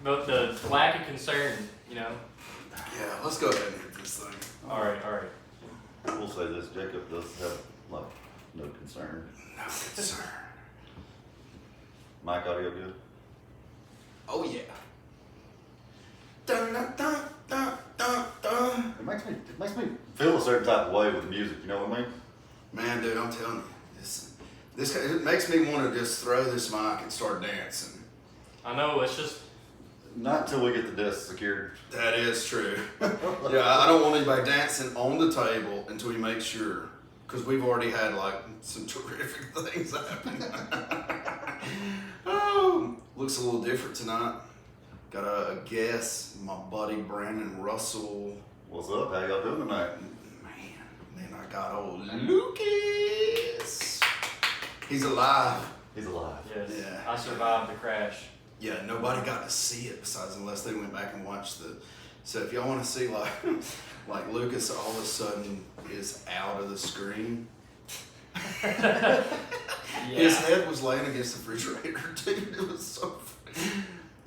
But the lack of concern, you know. Yeah, let's go ahead and hit this thing. All right. We'll say this, Jacob does have, like, no concern. No concern. Mic audio good? Oh yeah. Dun, dun, dun, dun, dun, dun. It makes me feel a certain type of way with music, you know what I mean? Man, dude, I'm telling you, this it makes me want to just throw this mic and start dancing. I know, it's just. Not until we get the desk secured. That is true. Yeah, I don't want anybody dancing on the table until we make sure, because we've already had like some terrific things happen. Oh, looks a little different tonight. Got a guest, my buddy Brannon Russell. What's up? How y'all doing tonight? Man, I got old Lucas. He's alive. He's alive. Yes. Yeah. I survived the crash. Yeah, nobody got to see it besides unless they went back and watched the. So if y'all want to see like Lucas all of a sudden is out of the screen. Yeah. His head was laying against the refrigerator, dude. It was so funny.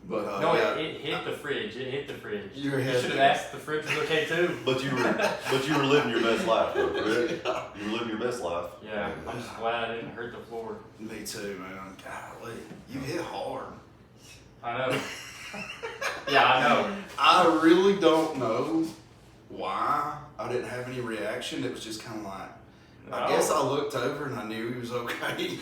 But No, yeah, it hit the fridge. It hit the fridge. Your You head should have did. asked if the fridge was okay too. But you were living your best life, though, correct? You were living your best life. Yeah, I'm just glad I didn't hurt the floor. Me too, man. Golly, you hit hard. I know. Yeah, I know. I really don't know why I didn't have any reaction. It was just kind of like, I guess I looked over and I knew he was okay.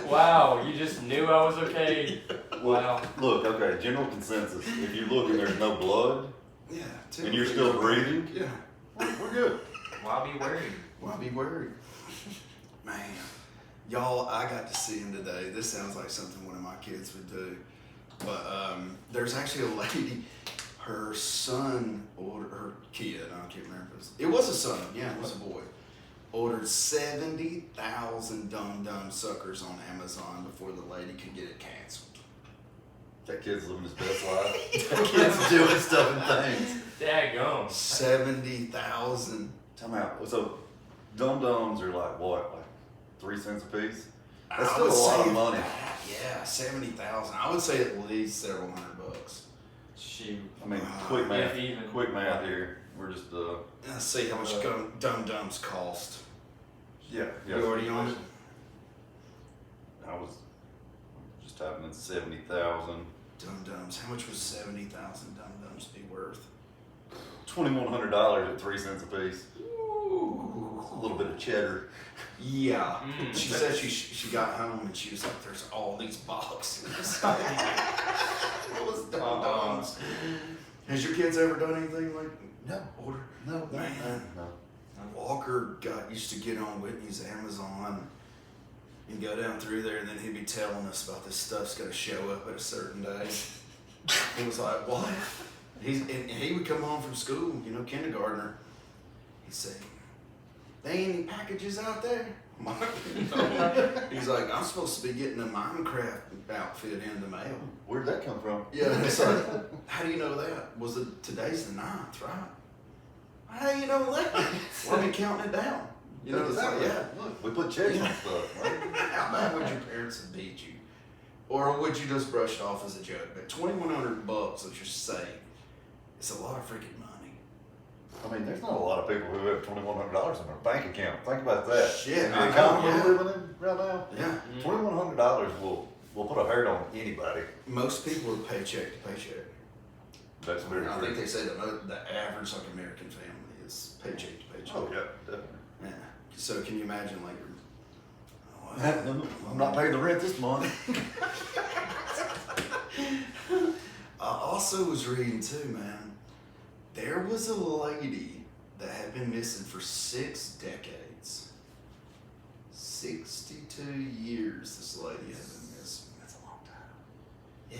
Wow, you just knew I was okay. Wow. Look, okay, general consensus. If you look and there's no blood, Yeah. and you're still breathing, Yeah. we're good. Why be worried? Why be worried? Man, y'all, I got to see him today. This sounds like something one of my kids would do. But there's actually a lady, her son ordered, her kid, I can't remember. It was a son, yeah, it was a boy. Ordered 70,000 dum-dum suckers on Amazon before the lady could get it canceled. That kid's living his best life. That kid's doing stuff and things. Daggone. 70,000. Tell me out. So, dum-dums are like what? Like 3 cents a piece? That's I still a would lot say of money. Yeah, 70,000. I would say at least several $100. Shoot. I mean, quick math. If even. Quick math here. We're just Let's see how much dum-dums cost. yeah. You already on it? I was just typing in 70,000. Dum-dums. How much would 70,000 dum-dums be worth? $2,100 at 3 cents a piece. Ooh. A little bit of cheddar. Yeah. Mm. She said she got home and she was like, there's all these boxes. It was dum-dums. Has your kids ever done anything like No. order? No. Man. No. Walker used to get on Whitney's Amazon and go down through there, and then he'd be telling us about this stuff's gonna show up at a certain day. It was like, what? And he would come home from school, you know, kindergartner. He'd say, "There ain't any packages out there." He's like, "I'm supposed to be getting a Minecraft outfit in the mail." Where'd that come from? Yeah, it's like, how do you know that? Today's the 9th, right? How do you know that? Well, I've been counting it down. You know, it's like, yeah. Look, we put checks on stuff, right? How bad would your parents have beat you? Or would you just brush it off as a joke? But $2,100 that you're saved, it's a lot of freaking money. I mean, there's not a lot of people who have $2,100 in their bank account. Think about that. Shit, In the I economy know, we're living in right now, Yeah. $2,100 will put a hurt on anybody. Most people are paycheck to paycheck. That's very I true. think they say the average like American family is paycheck to paycheck. Oh yeah, definitely. Yeah. So can you imagine like your I'm not paying the rent this month. I also was reading too, man. There was a lady that had been missing for 6 decades. 62 years this lady had been missing. That's a long time. Yeah.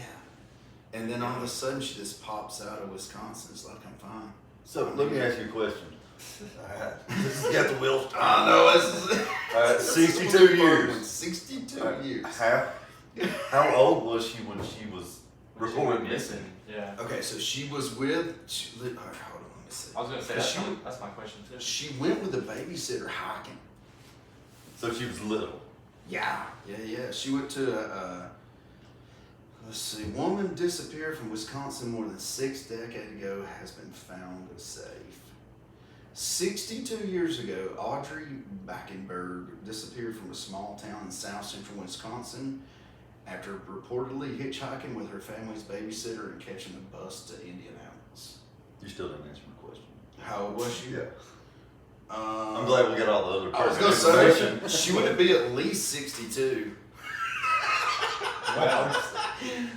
And then all of a sudden she just pops out of Wisconsin. It's like, I'm fine. So let me ask you a question. This has got the wheels. I know, this is 62 years. 62 years. How old was she when she was reported missing. Yeah. Okay, so she was with. All right, hold on, let me see. I was gonna say that's my question too. She went with a babysitter hiking. So she was little. Yeah. She went to Let's see. Woman disappeared from Wisconsin more than 6 decades ago has been found safe. 62 years ago, Audrey Backenberg disappeared from a small town in south central Wisconsin after reportedly hitchhiking with her family's babysitter and catching a bus to Indianapolis. You still didn't answer my question. How old was she? Yeah. I'm glad we got all the other I was parts. going to say, she would be at least 62. Well,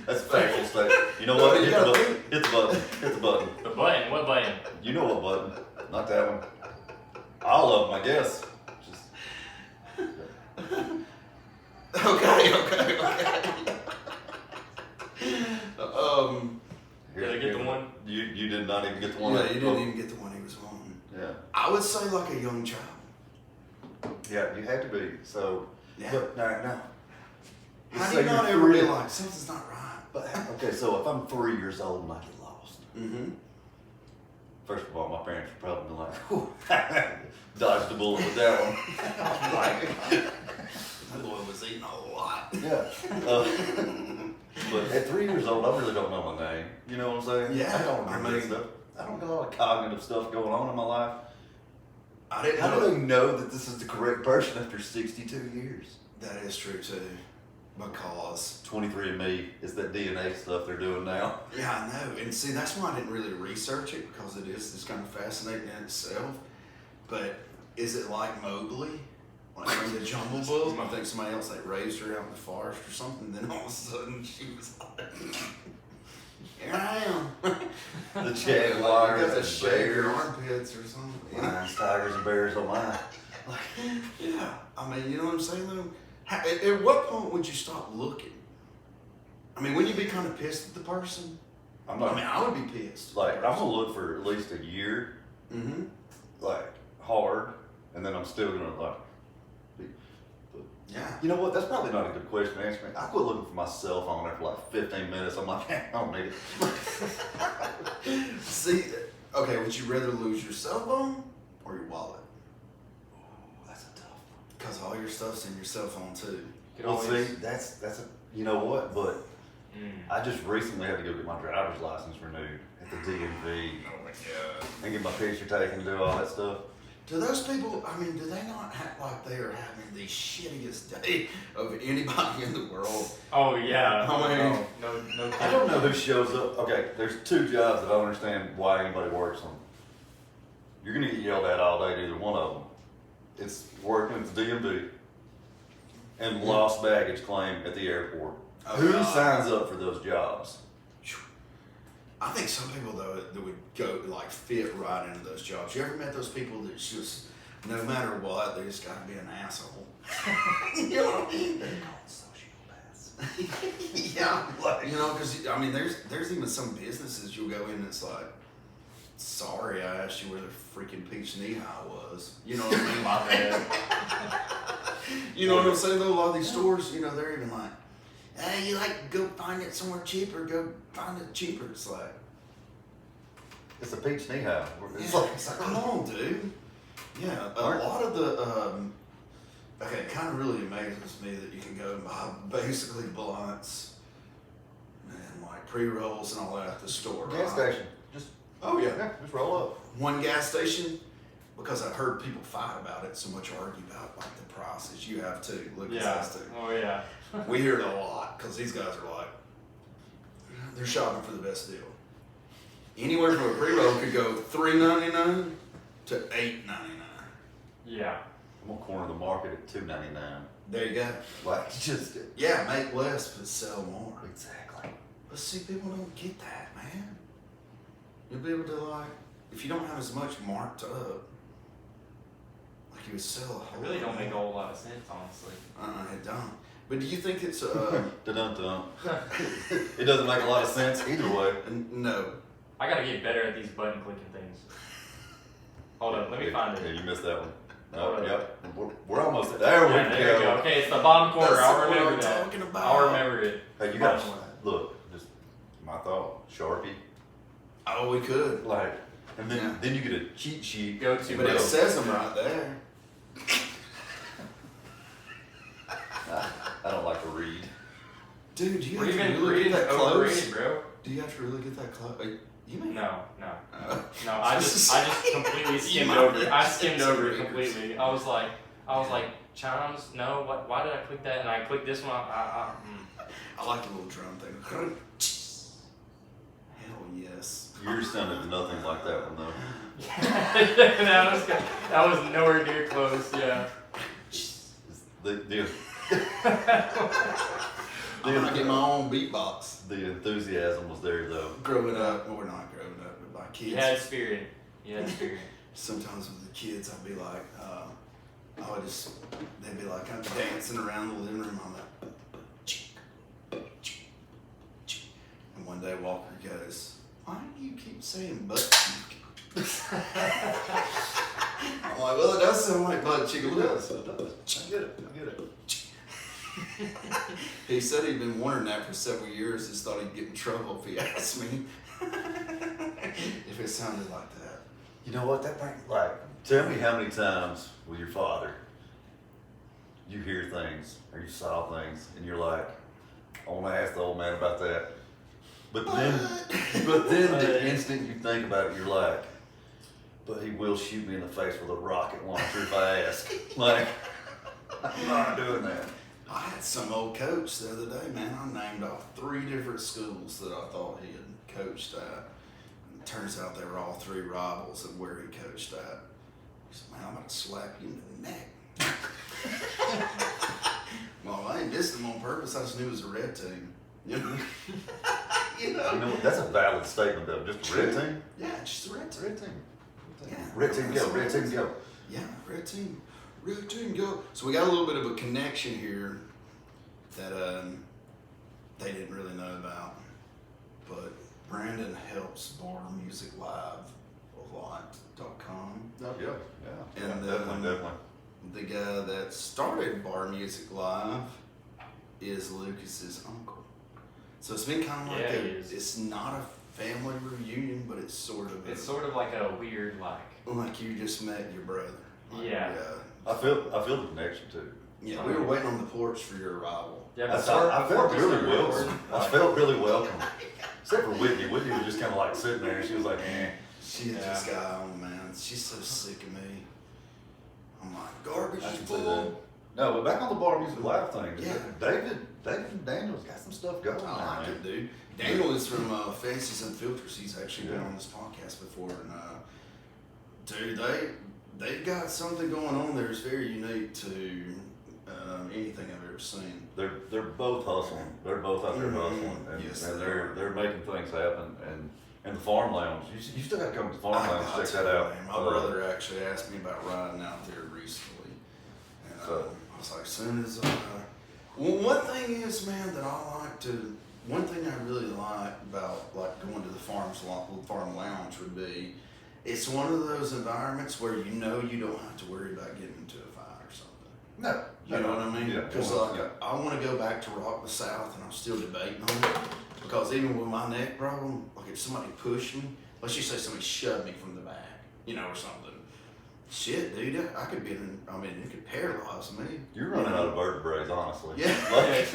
That's a factual statement. You know what? You Hit the gotta button. Hit the button. Hit the button. the button. What button? You know what button? Not that one. All of them, I guess. Just Okay. Did I get the one? You did not even get the one. Yeah, you didn't even get the one he was wanting. Yeah. I would say like a young child. Yeah, you had to be. So, Yeah. but no. How do Say you not you're ever be three. like, something's not right? But okay, so if I'm 3 years old and I get lost, Mm-hmm. first of all, my parents would probably be like, whew, dodged the bullet with that one. That boy was eating a lot. Yeah. But at 3 years old, I really don't know my name. You know what I'm saying? Yeah, I don't remember I that mean- stuff. I don't got a lot of cognitive stuff going on in my life. I didn't How know. do they know that this is the correct person after 62 years? That is true too. Because 23andMe is that DNA stuff they're doing now. yeah, I know. And see, that's why I didn't really research it because it's kind of fascinating in itself. But is it like Mowgli? Like from the Jungle Book? I think somebody else like raised her out in the forest or something. Then all of a sudden she was like, here I am. The jaguars You got to and shave your bears. armpits or something. Lions, tigers, and bears don't lie. Like, yeah. I mean, you know what I'm saying though? At what point would you stop looking? I mean, wouldn't you be kind of pissed at the person? I'm I not mean, I would be pissed. like I'm gonna look for at least a year, Mm-hmm. like hard, and then I'm still gonna like. Yeah. You know what? That's probably not a good question to answer me. I quit looking for my cell phone after like 15 minutes. I'm like, I don't need it. See, okay, would you rather lose your cell phone or your wallet? That's a tough one. Because all your stuff's in your cell phone too. You could Well, always- see, that's a you know what? But Mm. I just recently had to go get my driver's license renewed at the DMV Oh my god. and get my picture taken and do all that stuff. Do those people, I mean, do they not act like they are having the shittiest day of anybody in the world? Oh yeah. How many- No. I don't know who shows up. Okay, there's 2 jobs that I don't understand why anybody works on. You're gonna get yelled at all day to either one of them. It's working at the DMV and lost baggage claim at the airport. Oh, Who God. signs up for those jobs? I think some people though that would go like fit right into those jobs. You ever met those people that just no matter what they just gotta be an asshole? You know, they're called sociopaths. Yeah, you know, because I mean, there's even some businesses you'll go in and it's like, sorry, I asked you where the freaking peach knee high was. You know what I mean? My bad. You know what I'm saying? Though a lot of these stores, you know, they're even like, hey, you like go find it somewhere cheaper, go find it cheaper. It's like, It's a peach knee high. It's yeah, like, it's like, come on, dude. Yeah, a Aren't- lot of the, okay, it kind of really amazes me that you can go and buy basically blunts and like pre-rolls and all that at the store. gas right? station. Just Oh, yeah. just roll up. One gas station, because I've heard people fight about it so much, argue about like the prices. You have too. Lucas Yeah. has to. Oh yeah. We hear it a lot because these guys are like, they're shopping for the best deal. Anywhere from a pre-roll could go $3.99 to $8.99. Yeah. I'm gonna corner the market at $2.99. There you go. Like just Yeah, make less but sell more. exactly. But see, people don't get that, man. You'll be able to like, if you don't have as much marked up, like you would sell a It whole. really don't make a whole lot of sense, honestly. It don't. But do you think it's Dun-dun-dun. It doesn't make a lot of sense either way. no? I gotta get better at these button clicking things. Hold up, let me find Yeah, it. you missed that one. Hold Oh, up. yep. We're almost there. Yeah, We there we go. Okay, it's the bottom corner. That's I'll what remember I'm that. talking about. I'll remember it. Hey, you got look. Just my thought. Sharpie. Oh, we could. Like, and then Yeah. then you get a cheat sheet. Go to But it says them right there. I don't like to read. Dude, do you have to Breathing really get that close? overrated, bro. Do you have to really get that close? You mean? No. Uh, I just completely skimmed over it. I skimmed over it completely. I was like, chimes? No. What? Why did I click that? And I clicked this one. I like the little drum thing. Hell yes. Yours sounded nothing like that one though. that was nowhere near close. Yeah. I'm gonna get my own beatbox. The enthusiasm was there though. Growing up, well, we're not growing up, but my kids. You had spirit. Sometimes with the kids, I'd be like, they'd be like, I'm dancing around the living room. I'm like, and one day Walker goes, why do you keep saying butt cheek? I'm like, well, it does sound like butt cheek a little. I get it. He said he'd been wondering that for several years. Just thought he'd get in trouble if he asked me if it sounded like that. You know what? That brings tell me how many times with your father you hear things or you saw things and you're like, I want to ask the old man about that. But then the instant you think about it, you're like, but he will shoot me in the face with a rocket launcher if I ask. Like, I'm not doing that. I had some old coach the other day, man. I named off 3 different schools that I thought he had coached at. And it turns out they were all 3 rivals of where he coached at. He said, man, I'm going to slap you in the neck. Well, I ain't dissed him on purpose. I just knew it was a red team. You know? You know what? That's a valid statement, though. Just a red team? Yeah, just a red team. Red team. Yeah. Red team go. Red team go. Yeah, red team. Red team go. So we got a little bit of a connection here that they didn't really know about. But Brandon helps Bar Music Live a lot.com. Oh, yeah. And definitely. The guy that started Bar Music Live is Lucas's uncle. So it's been kind of like it's not a family reunion, but it's sort of. It's sort of like a weird like you just met your brother. Yeah. I feel the connection too. Yeah, we were waiting on the porch for your arrival. Yeah, I felt really welcome. I felt really welcome. Except for Whitney. Whitney was just kind of like sitting there and she was like, She just got on, man. She's so sick of me. I'm like, garbage I is can say that. full. No, but back on the Bar Music Live thing. Yeah. David and Daniel's got some stuff going I on, like man. it, dude. Daniel is from Fancies and Filters. He's actually been on this podcast before, and dude, they've got something going on there. It's very unique to anything I've ever seen. They're both hustling. They're both out there hustling, and, Yes, and they they're are. making things happen. And the Farm Lounge, you still got to come to the Farm Lounge I'll check tell that you, out. man, my brother actually asked me about riding out there recently, and I was like, soon as well, one thing is, man, that one thing I really like about like going to the farm lounge would be, it's one of those environments where you know you don't have to worry about getting into a fight or something. No, You know what I mean? Yeah, Because I want to go back to Rock the South, and I'm still debating on it. Because even with my neck problem, like if somebody pushed me, let's just say somebody shoved me from the back, or something. Shit, dude, I could be it could paralyze me. You're running out of vertebrae, honestly. Yeah. Like,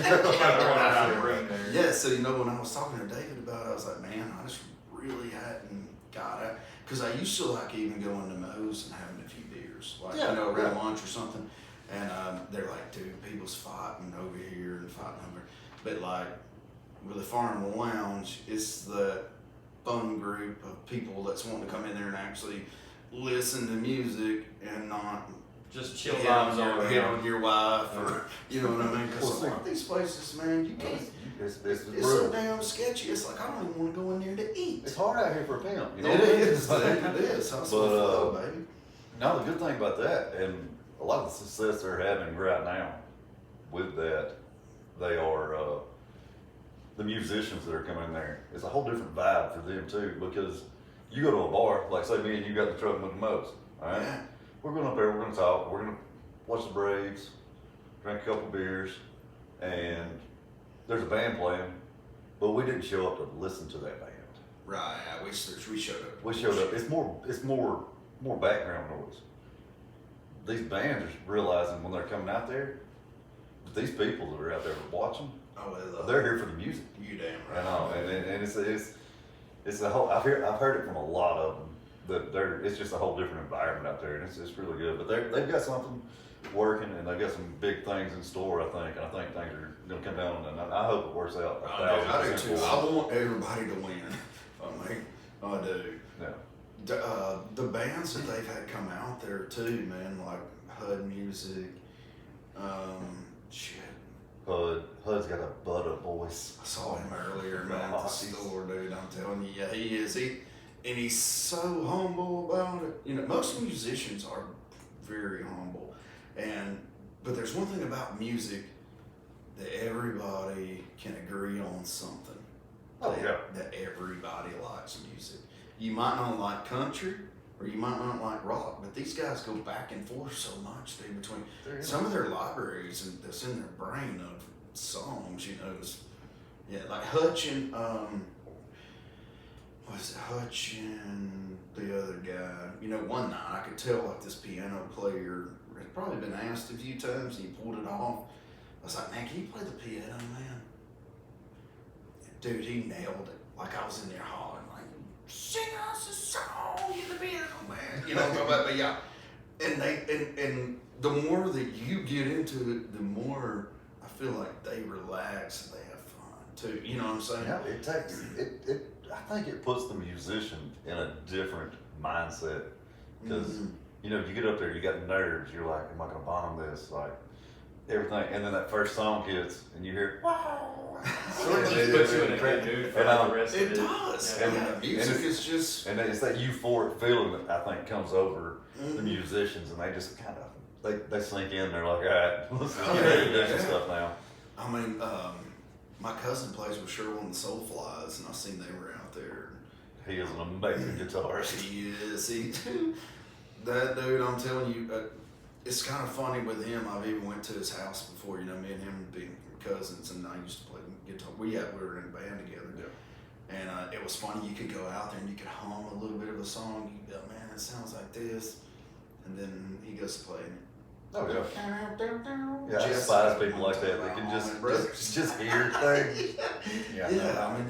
Yeah, so when I was talking to David about it, I was like, man, I just really hadn't got it. Because I used to like even going to Moe's and having a few beers, like, around lunch or something. And they're like, dude, people's fighting over here and fighting over. But like, with the Farm Lounge, it's the fun group of people that's wanting to come in there and actually listen to music and not just chill hit vibes all hit around. on your wife or you know what I mean? Because a lot of these places, man, you can't. it's So damn sketchy. It's like I don't even want to go in there to eat. It's hard out here for a pimp. You know It what I mean? is. It is. Hustle flow, baby. No, the good thing about that, and a lot of the success they're having right now with that, they are the musicians that are coming in there. It's a whole different vibe for them too, because you go to a bar, like say me and you got the truck with the most, all right? Yeah. We're going up there, we're going to talk, we're going to watch the Braves, drink a couple beers, and there's a band playing, but we didn't show up to listen to that band. Right. We showed up. We showed up. It's more background noise. These bands are realizing when they're coming out there, that these people that are out there watching Oh, they love They're here for the music. You damn right. I know, and it's a whole. I've heard it from a lot of them. It's just a whole different environment out there, and it's really good. But they've got something working, and they've got some big things in store, I think. And I think things are going to come down, and I hope it works out. I do 1,000% too. for I them. want everybody to win. I do. Yeah. The bands that they've had come out there too, man, like HUD Music, shit. HUD's got a butter voice. I saw him earlier, man, at the store, dude. I'm telling you, yeah, he is. And he's so humble about it. You know, most musicians are very humble, but there's one thing about music that everybody can agree on something. Oh, yeah. That everybody likes music. You might not like country, or you might not like rock, but these guys go back and forth so much, dude, between some of their libraries and that's in their brain of songs, you know. Like Hutch and Hutch and the other guy. You know, one night I could tell like this piano player had probably been asked a few times, and he pulled it off. I was like, man, can you play the piano, man? Dude, he nailed it. Like I was in there hollering, like, sing us a song, you the piano man. You know, but yeah. And the more that you get into it, the more I feel like they relax and they have fun too. You know what I'm saying? Yeah, it takes it. I think it puts the musician in a different mindset because you know you get up there, you got nerves. You're like, am I gonna bomb this? Like everything, and then that first song hits, and you hear, wow. It puts you in a great mood for the rest of it. It does. Yeah. Yeah, music is just. And it's that euphoric feeling that I think comes over the musicians, and they just kind of they sink in. They're like, all right, let's get ready to do some stuff now. I mean, my cousin plays with Sherwin and the Soulflies, and I seen they were out there. He is an amazing guitarist. He is. That dude, I'm telling you, it's kind of funny with him. I've even went to his house before. You know, me and him being cousins, and I used to play guitar. We were in a band together. Yeah. And it was funny. You could go out there and you could hum a little bit of a song. You go, man, it sounds like this. And then he goes to play. Oh yeah. Yeah, I despise people like that. They can just hear things. Yeah. I mean,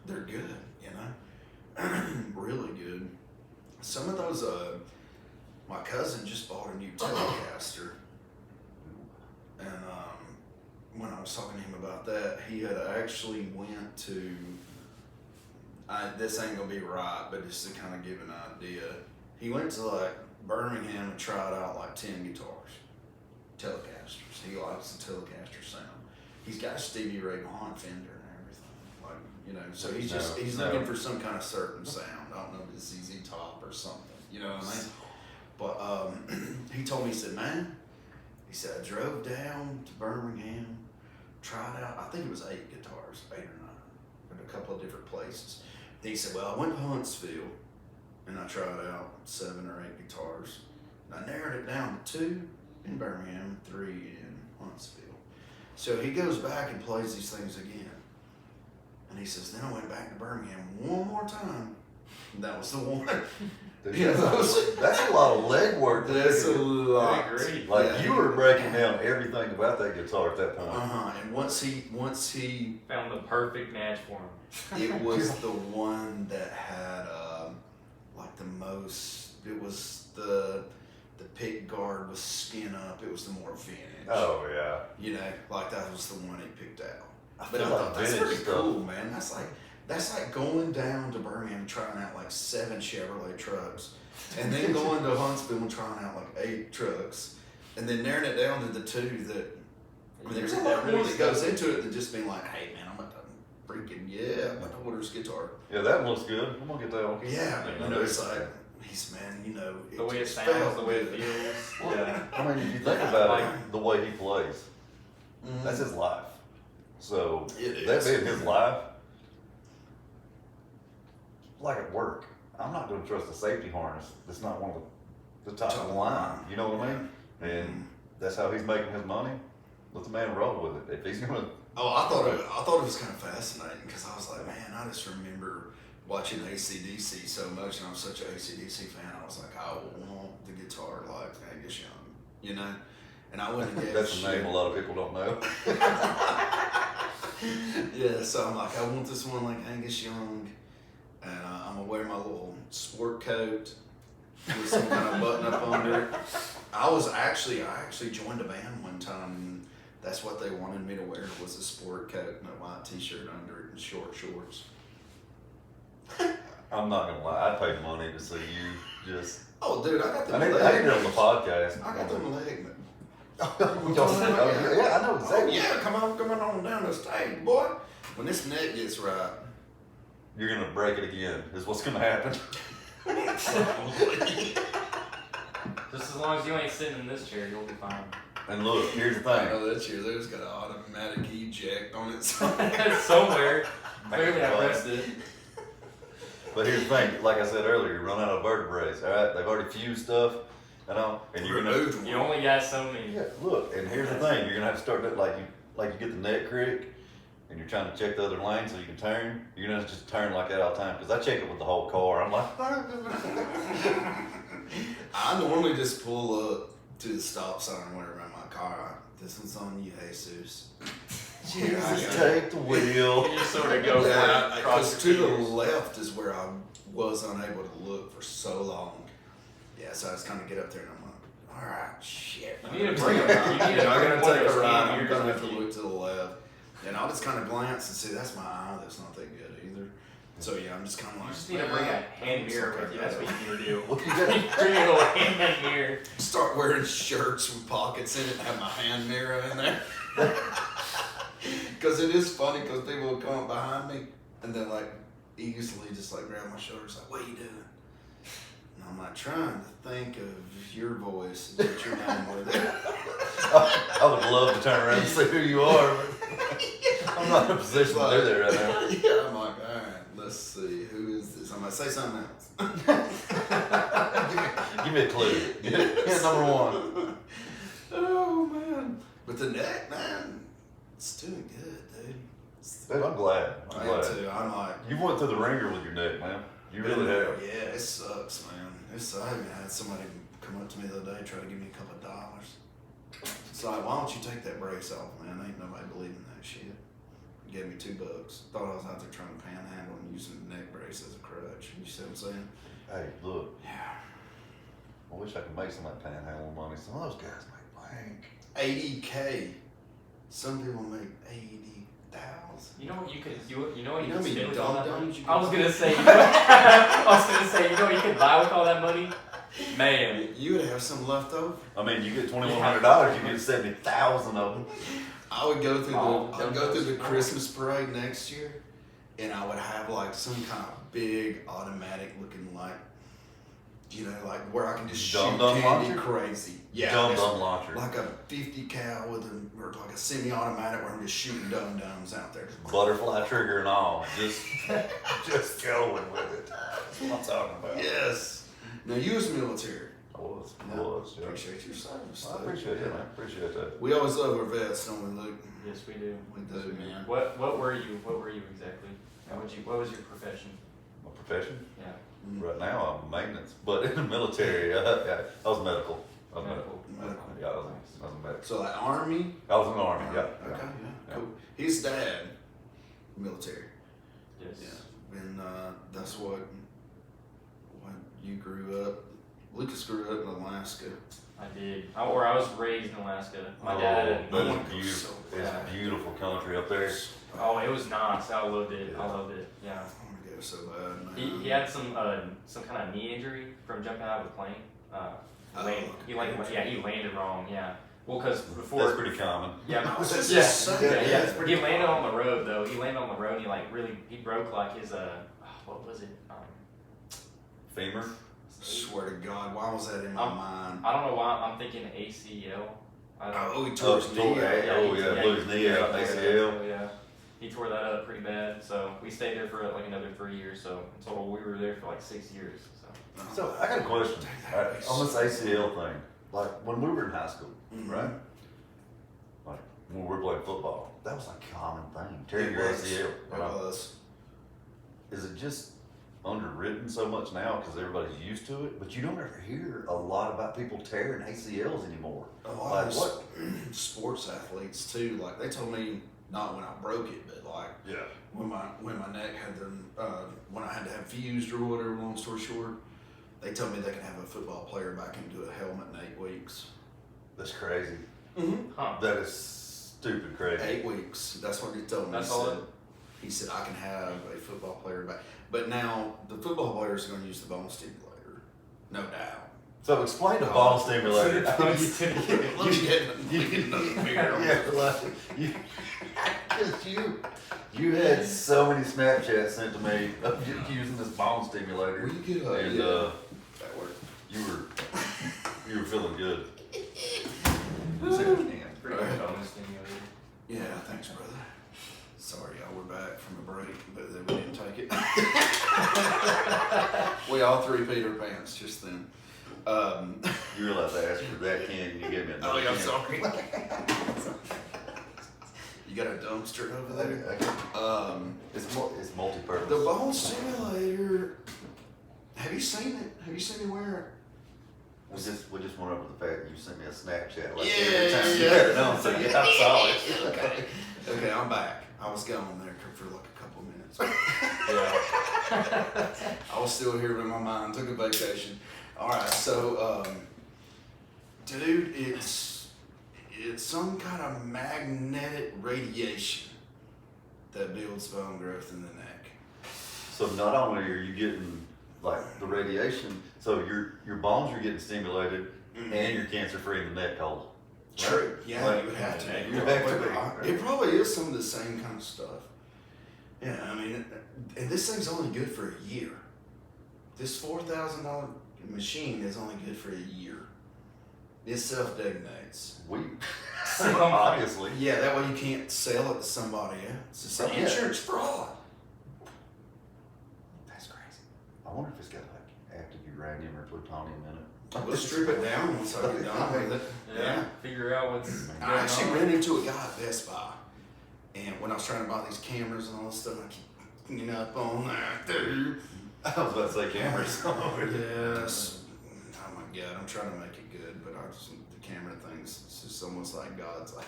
they're good. You know, really good. Some of those. My cousin just bought a new Telecaster, and when I was talking to him about that, he had actually went to. This ain't gonna be right, but just to kind of give an idea, he went to like Birmingham and tried out like 10 guitars, Telecasters. He likes the Telecaster sound. He's got a Stevie Ray Vaughan Fender and everything, like you know. So he's looking for some kind of certain sound. I don't know if it's ZZ Top or something. You know what I mean? But he told me, he said, man, he said, I drove down to Birmingham, tried out, I think it was 8 guitars, 8 or 9, at a couple of different places. Then he said, well, I went to Huntsville, and I tried out 7 or 8 guitars. And I narrowed it down to 2 in Birmingham, 3 in Huntsville. So he goes back and plays these things again. And he says, then I went back to Birmingham one more time. And that was the one. Yeah, that's a lot of leg work. That's a lot. I agree. Like you were breaking down everything about that guitar at that point. And once he Found the perfect match for him. it was the one that had like the most. It was the pick guard was skin up. It was the more vintage. Oh yeah. You know, like that was the one he picked out. I But I feel thought like that's vintage pretty stuff. cool, man. That's like going down to Birmingham and trying out like 7 Chevrolet trucks, and then going to Huntsville and trying out like 8 trucks, and then narrowing it down to the 2 that. I mean, there's a lot more that goes into it than just being like, hey man, I'm about to freaking I'm about to order this guitar. Yeah, that one looks good. I'm gonna get that one. Yeah, you know, it's like he's man, you know, The way it just sounds, felt the way it good. feels. Yeah. I mean, if you think about it, the way he plays, that's his life. So It that is. being his life, like at work, I'm not going to trust a safety harness that's not one of the top of the line. You know what I mean? And that's how he's making his money. Let the man roll with it. If he's going to. Oh, I thought it was kind of fascinating because I was like, man, I just remember watching AC/DC so much, and I'm such an AC/DC fan. I was like, I want the guitar like Angus Young, you know. And I went and gave That's a name a lot of people don't know. Yeah, so I'm like, I want this one like Angus Young, and I'm gonna wear my little sport coat with some kind of button up under it. I actually joined a band one time, and that's what they wanted me to wear was a sport coat and a white t-shirt under it and short shorts. I'm not gonna lie, I paid money to see you just. Oh, dude, I got the I need it on the podcast. I got them leg. Yeah, I know Oh exactly. yeah, come on down the stage, boy. When this neck gets right. You're gonna break it again. Is what's gonna happen. Just as long as you ain't sitting in this chair, you'll be fine. And look, here's the I thing. know that cheerleader's got an automatic eject on it. Somewhere. Clearly I pressed it. But here's the thing. Like I said earlier, you run out of vertebrae. All right, they've already fused stuff, and you're gonna. Removed one. You only got so many. Yeah, look, and here's the thing. You're gonna have to start that like you get the neck crick, and you're trying to check the other lane so you can turn. You're gonna just turn like that all the time. Because I check it with the whole car. I'm like. I normally just pull up to the stop sign whenever in my car. This one's on you, Jesus. Jesus, take the wheel. You just sort of go Yeah, for it. because to the left is where I was unable to look for so long. Yeah, so I just kind of get up there and I'm like, all right, shit. You need to bring them. You need to I'm bring gonna one of take those a ride. hand I'm gonna mirrors have to with you. look to the left, and I'll just kind of glance and see that's my eye. That's not that good either. So yeah, I'm just kind of You like. just need to bring a hand mirror with you. That's what you need to do. What you got? Bring a little hand mirror. Start wearing shirts with pockets in it and have my hand mirror in there. Because it is funny because people will come up behind me and they're like easily just like grab my shoulders like, what are you doing? And I'm like trying to think of your voice and what you're doing with it. I would love to turn around and see who you are, but I'm not in a position to do that right now. Yeah, I'm like, all right, let's see, who is this? I'm gonna say something else. Give me a clue. Yeah, number one. Oh man, but the neck, man, it's doing good, dude. Dude, I'm glad. I I'm am glad. too. I'm like, You went through the ringer with your neck, man. You really have. Yeah, it sucks, man. I even had somebody come up to me the other day try to give me a couple of dollars. It's like, why don't you take that brace off, man? Ain't nobody believing that shit. He gave me $2. Thought I was out there trying to panhandle and using the neck brace as a crutch. You see what I'm saying? Hey, look. Yeah. I wish I could make some of that panhandle money. Some of those guys make bank. $80K. Some people make 80,000. You know what you could do? You know what You you know could how many spend with all that dum-dums money? you I was could gonna say. You know what you could buy with all that money? Man. You would have some left over. I mean, you get $2,100, you get 70,000 of them. I would go through Oh, I'd go through the dum-dums. Christmas parade next year, and I would have like some kind of big automatic looking like, you know, like where I can just shoot Dum-dum candy launcher? crazy. Yeah, Dum-dum launcher. like a 50 cal with or like a semi-automatic where I'm just shooting dum-dums out there. Butterfly trigger and all. Just going with it. That's what I'm talking about. Yes. Now you was military. I was. Yeah. Appreciate your service. I dude. appreciate it, man. Appreciate that. We always love our vets, don't we, Luke? Yes, we do. We do, man. What were you? What were you exactly? What was your profession? My profession? Yeah. Right now, I'm maintenance. But in the military, I was medical. I was medical. Medical. Yeah, I was medical. So like Army. I was in the Army, yeah. Okay, yeah, cool. His dad, military. Yes. Yeah, and that's what you grew up. Lucas grew up in Alaska. I did. I was raised in Alaska. My Oh, dad. that Oh, is beautiful. so It's bad. a beautiful country up there. Oh, it was nice. I loved it. Yeah. I loved it. Yeah. I want to go so bad, man. He had some kind of knee injury from jumping out of a plane. He landed wrong. Yeah. Well, because before. That's pretty common. Yeah. That's just Yeah. so Yeah. bad. Yeah. He landed on the road though. He landed on the road. And he broke like his what was it? Femur? Swear to God, why was that in my mind? I don't know why I'm thinking ACL. I don't know. Oh, he tore his knee. blew his knee out, ACL. Yeah, he tore that up pretty bad. So we stayed there for like another 3 years. So in total, we were there for like 6 years. So So I got a question. On this ACL thing, like when we were in high school, Mhm. right? Like when we were playing football, that was a common thing. Tear It your was. ACL. It Right? was. Is it just underwritten so much now because everybody's used to it? But you don't ever hear a lot about people tearing ACLs anymore. A lot Like of what? sports athletes too. Like they told me Not when I broke it, but like Yeah. when my neck had when I had to have fused or whatever. Long story short, they told me they could have a football player back into a helmet in 8 weeks. That's crazy. Mm-hmm. Huh. That is stupid crazy. 8 weeks. That's what he told me. That's all. He said I can have a football player back, but now the football players are going to use the bone stimulator, no doubt. So explain the bone stimulator. You had so many Snapchats sent to me of you using this bone stimulator, Well, you could, and that worked. you were feeling good. Pretty good bonus stimulator. Yeah, thanks, brother. Sorry, y'all, we're back from a break, but then we didn't take it. We all three peed our pants just then. You realize I asked for that can, and you gave me another Oh, yeah, I'm can. sorry. You got a dumpster over there? It's multi-purpose. The bone stimulator. Have you seen it? Have you seen me wear it? We just went over the fact that you sent me a Snapchat. Like Yeah, every time you yeah. had it on, so yeah, I saw it. Okay. Okay, I'm back. I was gone there for like a couple of minutes. Yeah. I was still here in my mind. Took a vacation. All right, so, dude, it's some kind of magnetic radiation that builds bone growth in the neck. So not only are you getting like the radiation, so your bones are getting stimulated, and you're cancer free in the neck hole. True. Yeah, Like, you would have to. you have to be. It probably is some of the same kind of stuff. Yeah, I mean, and this thing's only good for a year. This $4,000 machine is only good for a year. It self-detonates. Obviously. Yeah, that way you can't sell it to somebody else. It's an Yeah. insurance fraud. That's crazy. I wonder if it's got like active uranium or plutonium in it. We'll strip it down once I get done with it. Yeah. Figure out what's going I actually on. ran into a guy at Best Buy, and when I was trying to buy these cameras and all this stuff, I keep picking up on that, dude. I was about to say cameras. Yes. Oh my God, I'm trying to make it good, but the camera things, it's just almost like God's like,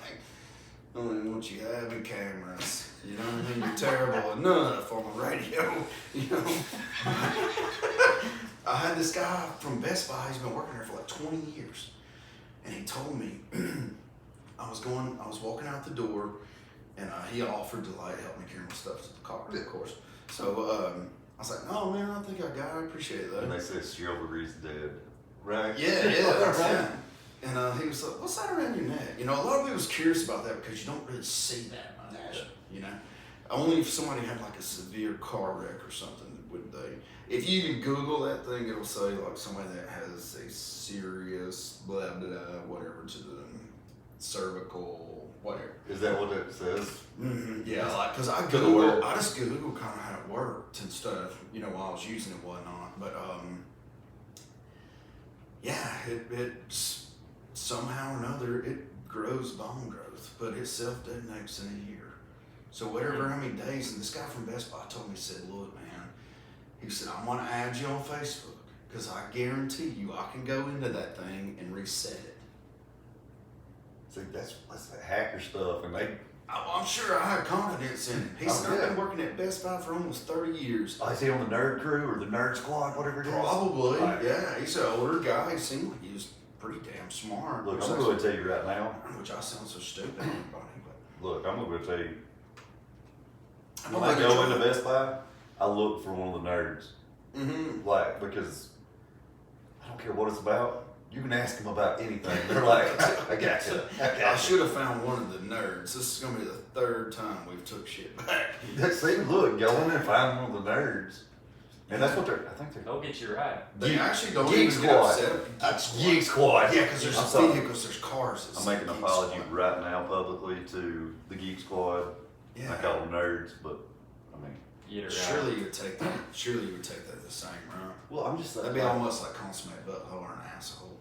I don't even want you having cameras. You know what I mean? You're terrible enough on the radio, you know? I had this guy from Best Buy, he's been working there for like 20 years. And he told me, I was walking out the door, and he offered to like help me carry my stuff to the car, of course. So I was like, oh man, I think I got it. I appreciate that. And they said chivalry's dead. Right? Yeah, Right. yeah. And he was like, what's that around your neck? You know, a lot of people was curious about that because you don't really see that much, you know? Only if somebody had like a severe car wreck or something would they. If you can Google that thing, it'll say like somebody that has a serious blah, blah, blah, whatever to the cervical, whatever. Is that what it says? Mm-hmm. Yeah, like, cause I To the word. just Googled kind of how it worked and stuff, you know, while I was using it and whatnot. But, yeah, it's somehow or another, it grows bone growth, but it self-detonates in a year. So whatever, how many days, and this guy from Best Buy told me, he said, look, man, he said, I'm gonna add you on Facebook, cause I guarantee you I can go into that thing and reset it. See, that's the hacker stuff, and they. I'm sure I have confidence in him. He said, I've been working at Best Buy for almost 30 years. Oh, is he on the nerd crew or the nerd squad, whatever it is? Probably, Right. yeah. He's an older guy. He seemed like he was pretty damn smart. Look, I'm going to tell you right now. Which I sound so stupid to everybody, but Look, I'm going to tell you. I When know I they go try- into Best Buy, I look for one of the nerds. Mhm. Like, because I don't care what it's about. You can ask them about anything. They're like, I got you. I should have found one of the nerds. This is gonna be the third time we've took shit back. See, look, go in there and find one of the nerds. And that's what I think they're. They'll get you right. They Geek- actually don't Geek even get Squad. upset. Geek Squad. Yeah, because I'm there's sorry. vehicles, there's cars. I'm making an Geek apology Squad. right now publicly to the Geek Squad. Yeah. I call them nerds, but I mean, Get it right. Surely you would take that. Surely you would take that the same, right? well, I'm just That'd be almost like consummate butthole or an asshole.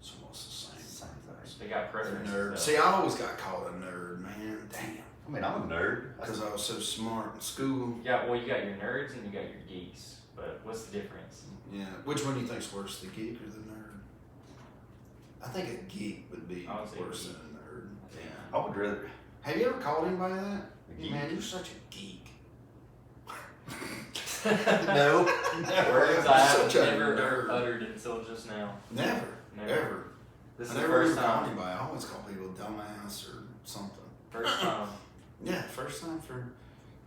It's almost the same. Same thing. They got preferences. Nerd. though. See, I always got called a nerd, man. Damn. I mean, I'm a nerd. Because I was so smart in school. You got you got your nerds and you got your geeks. But what's the difference? Yeah. Which one do you think's worse, the geek or the nerd? I think a geek would be I would say worse geek. than a nerd. Yeah. I would rather. Have you ever called anybody that? Geek? Man, you're such a geek. No. Words I have Such a never nerd. uttered until just now. Never. Never. Ever. This is I the never first even call time. anybody. I always call people dumbass or something. First time. Yeah, first time for,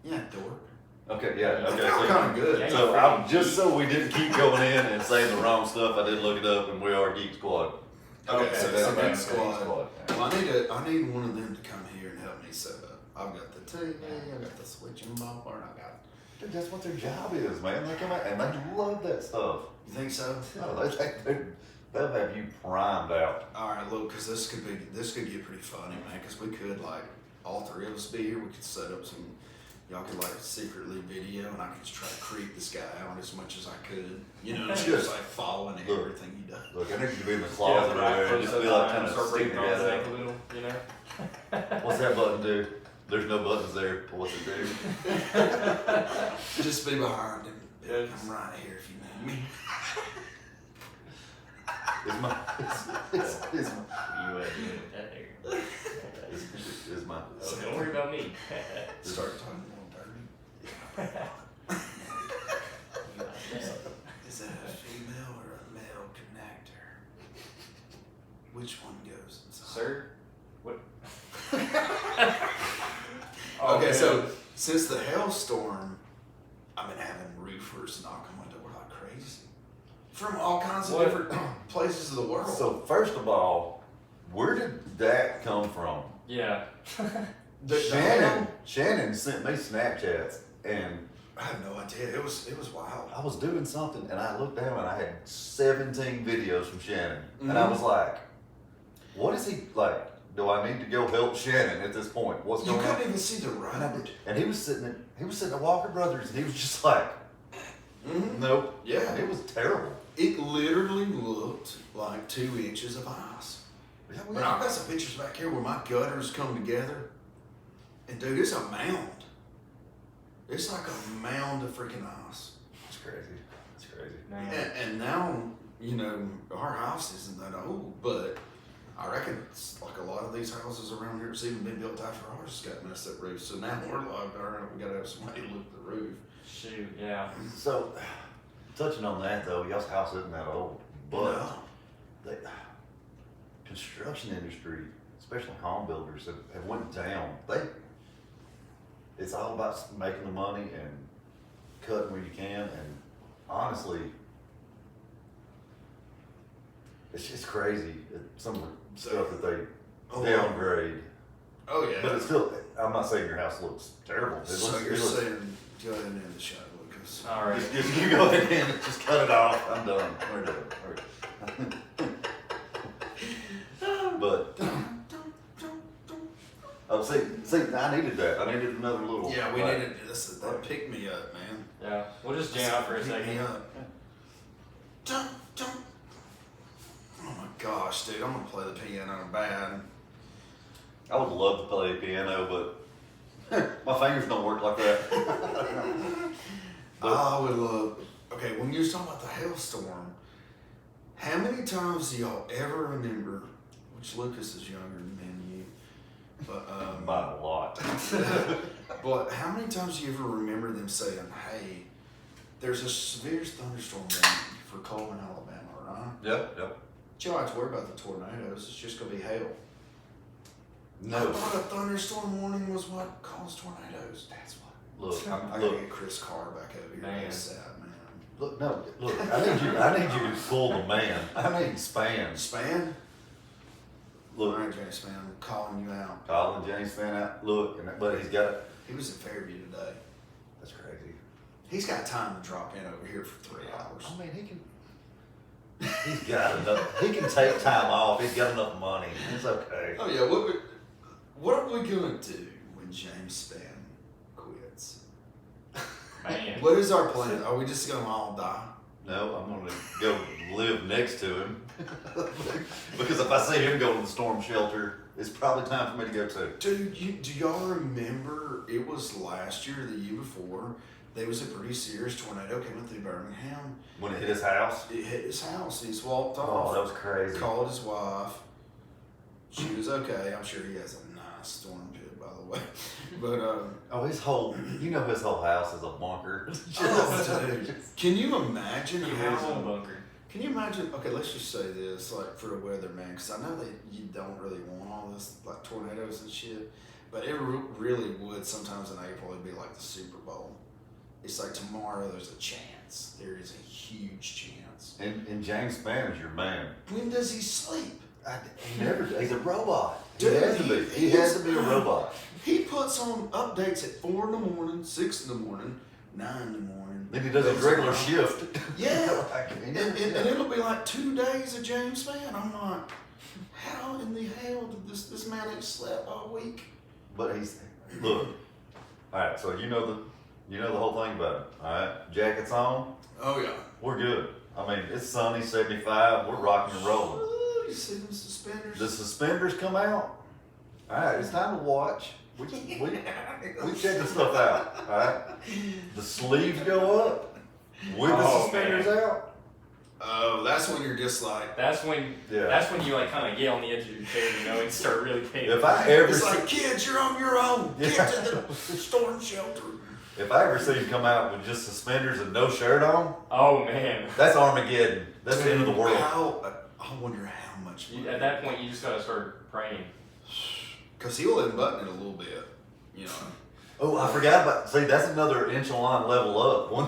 dork. Okay, yeah, I okay. felt So, kind of good. Yeah, so just so we didn't keep going in and saying the wrong stuff, I did look it up, and we are Geek Squad. Okay, so that's Geek okay. Squad. Yeah. Well, I need one of them to come here and help me set up. I've got the TV, I got the switching board, I got. Dude, that's what their job is, man. They come out and they love that stuff. You think so? No, they'll have you primed out. All right, look, because this could get pretty funny, man. Because we could all three of us be here. We could set up some. Y'all could secretly video, and I could just try to creep this guy out as much as I could. Just following everything he does. Look, I need you to be in the closet over there and just be kind of sticking your head out. A little, What's that button do? There's no buttons there. But what's it do? Just be behind him. I'm right here if you need me. Is my You doing that there. is my So don't worry about me. Start talking a little dirty. Is that a female or a male connector? Which one goes inside? Sir? What? Okay, so since the hailstorm, I've been having roofers knock on my door like crazy from all kinds of different places of the world. So first of all, where did that come from? Yeah. Shannon sent me Snapchats, and I have no idea. It was wild. I was doing something, and I looked down, and I had 17 videos from Shannon, and I Mhm. was like, "What is he like? Do I need to go help Shannon at this point? What's You going on?" couldn't even see the road. And he was sitting at Walker Brothers, and he was just like, Mhm. "Nope." Yeah. It was terrible. It literally looked like 2 inches of ice. Yeah, But I've got some pictures back here where my gutters come together. And dude, it's a mound. It's like a mound of freaking ice. It's crazy. It's crazy. Man. And now, our house isn't that old, but I reckon it's like a lot of these houses around here, it's even been built after ours got messed up roofs. So now we're like, all right, we gotta have somebody to look at the roof. Shoot, yeah. So, touching on that though, y'all's house isn't that old, but No. the construction industry, especially home builders, have went down. It's all about making the money and cutting where you can, and honestly, it's just crazy. Some of the stuff that they downgrade. Oh yeah. But it's still, I'm not saying your house looks terrible. So you're saying go ahead and end the show, Lucas. All right. Just you go ahead and just cut it off. I'm done. We're done. But see, I needed that. I needed another little. Yeah, we needed this. That picked me up, man. Yeah. We'll just jam out for a Pick me second. up. Dun, dun. Oh my gosh, dude! I'm gonna play the piano bad. I would love to play piano, but my fingers don't work like that. I would love. Okay, when you was talking about the hailstorm, how many times do y'all ever remember? Which Lucas is younger than you, but By a lot. but how many times do you ever remember them saying, "Hey, there's a severe thunderstorm warning for Coleman, Alabama, right?" Yep. You don't have to worry about the tornadoes. It's just gonna be hail. I No. thought a thunderstorm warning was what caused tornadoes. That's what. Look, I gotta get Chris Carr back over here. Man. That's sad, man. look. I need you to pull the man. I need Span. Span? Look, Alright, James Span, I'm calling you out. calling James Span out. Look, but he's got. He was in Fairview today. That's crazy. He's got time to drop in over here for 3 hours. I mean, he can. He's got enough. He can take time off. He's got enough money. It's okay. Oh yeah, what are we gonna do when James Span quits? Man. What is our plan? Are we just gonna all die? No, I'm gonna go live next to him because if I see him go to the storm shelter, it's probably time for me to go too. Dude, do y'all remember it was last year or the year before? There was a pretty serious tornado coming through Birmingham. When it hit his house. It hit his house. He's walked Oh, off. that was crazy. Called his wife. She was okay. I'm sure he has a nice storm pit, by the way. But his whole house is a bunker. dude, can you imagine He lives in a how? bunker. Can you imagine? Okay, let's just say this, like for a weatherman, because I know that you don't really want all this, like tornadoes and shit. But it really would sometimes in April. It'd be like the Super Bowl. It's like tomorrow. There's a chance. There is a huge chance. And James Spann is your man. When does he sleep? He never. He's a robot. Dude, he has to be. He has to be a robot. He puts on updates at 4 in the morning, 6 in the morning, 9 in the morning. Then he does his regular shift. Yeah. And it'll be like 2 days of James Spann. I'm like, how in the hell did this man ain't slept all week? But he's look. All right, so you know the whole thing about it. All right, jackets on. Oh yeah. We're good. I mean, it's sunny, 75. We're rocking and rolling. Ooh, you see them suspenders? The suspenders come out. All right, it's time to watch. We checking stuff out. All right, the sleeves go up with the suspenders out. Oh, that's when you're just like. That's when you like kind of get on the edge of your chair, and start really paying. If I ever It's see, like, kids, you're on your own. Get to the storm shelter. if I ever see him come out with just suspenders and no shirt on, Oh man. that's Armageddon. That's the end of the world. I wonder how much. At that point, you just gotta start praying. Because he'll unbutton it a little bit, you know. Oh, I forgot about. See, that's another echelon level up. When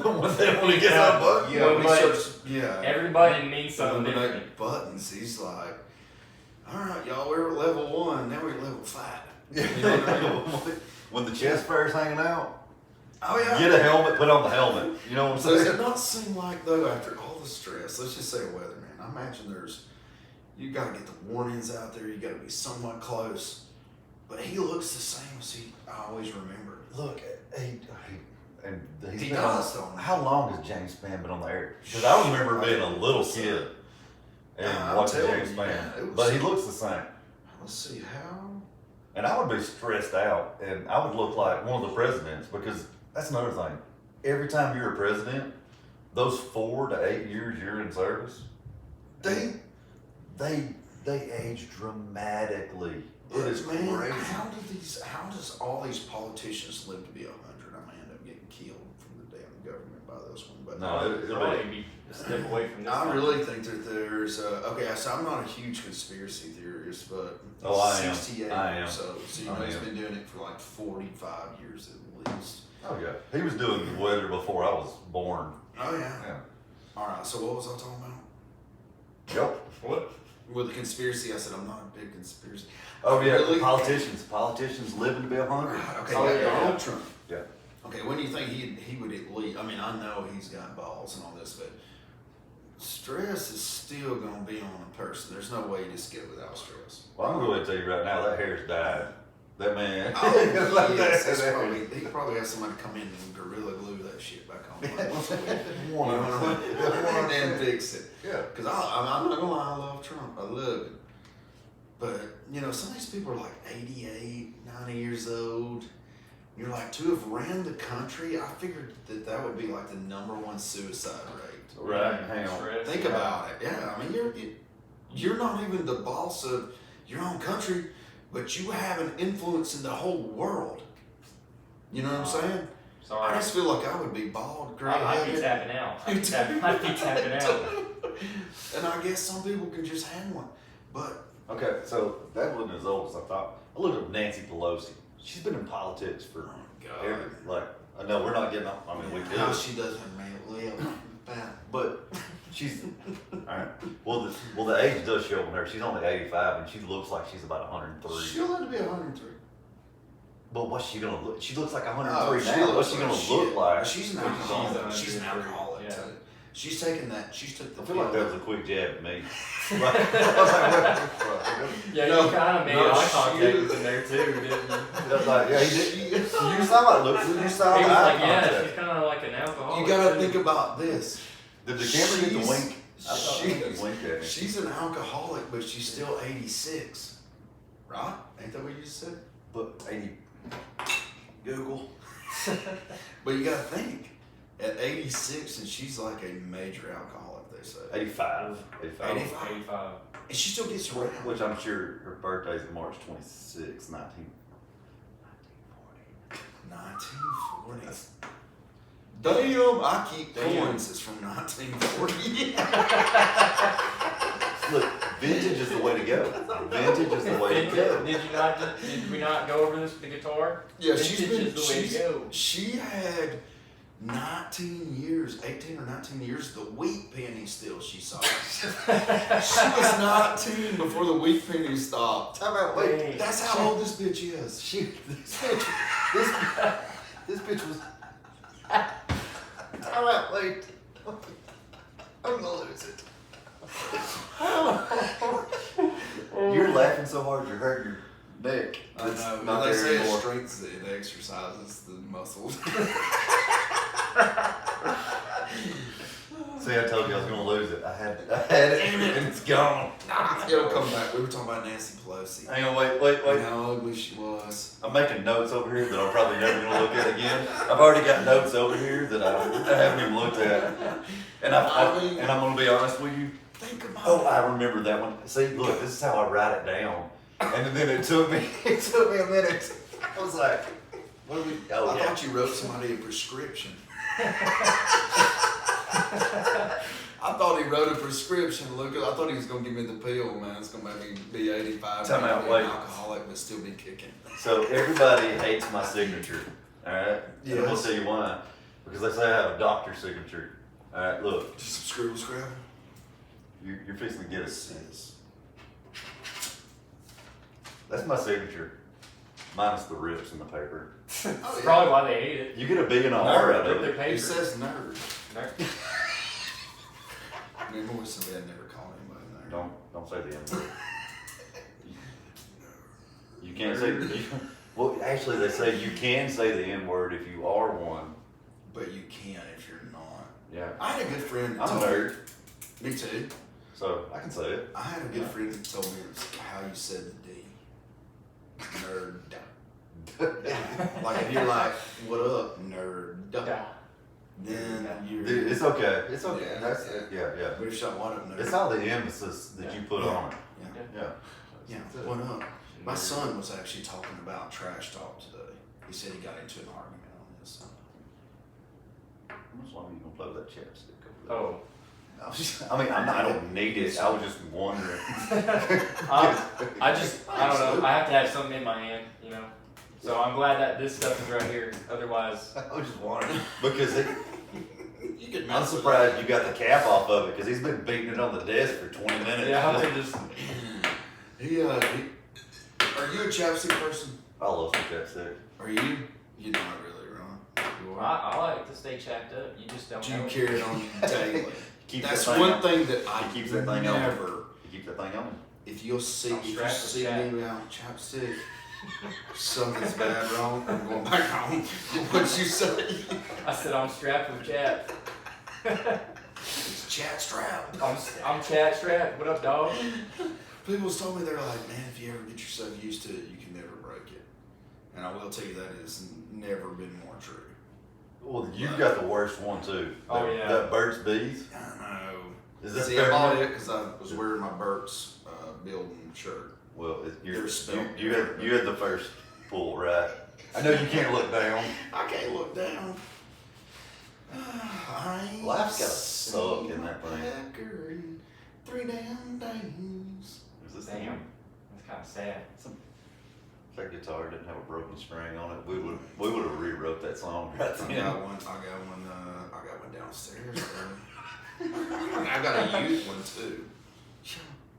he gets out button. Yeah, when he but- starts, yeah. Everybody means something When they different. make buttons, he's like, all right, y'all, we're at level 1, now we're at level 5. You know what I mean? When the chest fair's hanging out, Oh, yeah. get a helmet, put on the helmet. You know what I'm So does saying? it not seem like, though, after all the stress, let's just say a weatherman, I imagine you got to get the warnings out there, you got to be somewhat close, but he looks the same as I always remember. Look, he's He been does, on, though. how long has James Spann been on the air? Because I remember being a little kid and I'm watching telling James you, Spann, yeah, it was- but he looks the same. Let's see, how? And I would be stressed out, and I would look like one of the presidents, because that's another thing. Every time you're a president, those 4 to 8 years you're in service, They age dramatically. It is man, crazy. how does all these politicians live to be 100? I may end up getting killed from the damn government by this one. But No, it'll Probably be. be a step away from this. I one. really think that there's okay. So I'm not a huge conspiracy theorist, but Oh, I am. 68. I am. So you I know he's am. been doing it for like 45 years at least. Oh yeah, he was doing the weather before I was born. Oh yeah. Yeah. All right. So what was I talking about? Yep. What? With the conspiracy, I said I'm not a big conspiracy. Oh yeah, Really? politicians living to be 100. Right, okay, Oh, yeah, yeah. Donald Trump. Yeah. Okay, when do you think he would at least? I mean, I know he's got balls and all this, but stress is still gonna be on a person. There's no way you just get without stress. Well, I'm going to tell you right now, that hair's dyed. That man. Oh, yes, he probably has somebody come in and gorilla glue that shit back on. Like, once a week. One of them. And then fix it. Yeah. Because I'm not gonna lie, I love Trump. I love it. But, you know, some of these people are like 88, 90 years old. You're like, to have ran the country, I figured that would be like the #1 suicide rate. Right. Hang on. Stress. Think about it. Yeah, I mean, you're not even the boss of your own country, but you have an influence in the whole world. You know what I'm saying? I Sorry. just feel like I would be bald, gray I'd be headed. tapping out. I'd be tapping out. And I guess some people can just handle it. But Okay, so that wasn't as old as I thought. I looked at Nancy Pelosi. She's been in politics for God. I know we're not getting off. I mean, we could. how she doesn't live. But she's all right. Well, the age does show on her. She's only 85, and she looks like she's about 103. She'll have to be 103. But what's she gonna look? She looks like 103 Oh, she now. looks What's she like gonna shit. look like? She's an when alcoholic. she's She's an 103, alcoholic. yeah. Too. She's taken that. She's took the I feel like pill. that was a quick jab at me. Yeah, No, you kind of made no, eye contact she- with him there too, didn't you? I was like, yeah, he did. You saw it. Look, you saw He the was eye like, yeah, contact. she's kind of like an alcoholic. You gotta too. think about this. Did the camera get the She's- wink? I thought he she's- winked at me. She's an alcoholic, but she's still 86. Right? Ain't that what you just said? But 80. Google. But you gotta think. At 86, and she's like a major alcoholic, they say. 85. 85. 85. 85. And she still gets around. Which I'm sure her birthday's March 26, 1940s. Damn, I keep coins. It's from 1940. Look, vintage is the way to go. Vintage is the way to go. Did we not go over this with the guitar? Yeah, Vintage is the way to go. She had 19 years, 18 or 19 years, the wheat penny still she saw. She was 19 before the wheat penny stopped. How about wait? That's how old this bitch is. This bitch was. How about wait? I'm gonna lose it. You're laughing so hard you're hurting your neck. I It's know. not They there say it anymore. strengthens it exercises the muscles. See, I told you I was gonna lose it. I had it, and it's gone. It'll come back. We were talking about Nancy Pelosi. Hang on, wait. And how ugly she was. I'm making notes over here that I'm probably never gonna look at again. I've already got notes over here that I haven't even looked at, and and I'm gonna be honest with you. Think about Oh, it. I remember that one. See, look, this is how I write it down. And then it took me a minute. I was like, what do we? Oh, I yeah. thought you wrote somebody a prescription. I thought he wrote a prescription. Look, I thought he was gonna give me the pill, man. It's gonna make me be 85, Time out, be wait. an alcoholic, but still be kicking. So everybody hates my signature. All right. And we'll Yes. tell you why. Because they say I have a doctor's signature. All right. Look, Just some scribble scrabble. you're fixing to get a sense. That's my signature, minus the rips in the paper. That's probably why they hate it. You get a B and a R out Rip of their it. paper. It says nerd. Nerd. I mean, boy, somebody I'd never call anybody nerd. Don't say the N word. You can't say. Well, actually, they say you can say the N word if you are one. But you can if you're not. Yeah. I had a good friend that I'm a told nerd, me. Me too. so I can say it. I had a good friend that told me it was how you said the D. Nerd. Like if you're like, what up, nerd? Yeah. Then you're. Dude, it's okay. It's okay. Yeah. That's it. Yeah, yeah. But if you're like, what up, nerd? It's all the emphasis that you put on it. Yeah. Yeah. Yeah. What up? My son was actually talking about trash talk today. He said he got into an argument on this. How much longer are you gonna play with that chapstick over there? Oh. I don't need it. I was just wondering. I don't know. I have to have something in my hand, you know. So I'm glad that this stuff is right here. Otherwise, I was just wondering because You could I'm mess with surprised you got the cap off of it because he's been beating it on the desk for 20 minutes. yeah, I'm just. He, are you a chapstick person? I love some chapstick. Are you? You're not really, Ron. You are. I like to stay chapped up. You just don't. Do you know. carry it on you daily? Keep That's that thing one on. thing that I He keeps that thing on. never. You keep that thing on. If you'll see, I'm if you strapped with see Chap. me without chapstick, something's bad wrong. I'm going back home. What'd you say? I said I'm strapped with chat. It's chat strap. I'm chat strapped. What up, dog? People told me, they're like, man, if you ever get yourself used to it, you can never break it. And I will tell you that has never been more true. Well, you've got the worst one too. Oh, That- yeah. That Burt's Bees. I know. Is that See, I bought fair? it because I was wearing my Burt's building shirt. Well, They're spelled you had the first pull, right? I know you can't look down. I can't look down. I Life's gotta suck in that thing. Packer in 3 damn days. Is this Damn. That's kind of sad. If that guitar didn't have a broken string on it, we would have rewrote that song right I then. got one downstairs. I got a youth one too.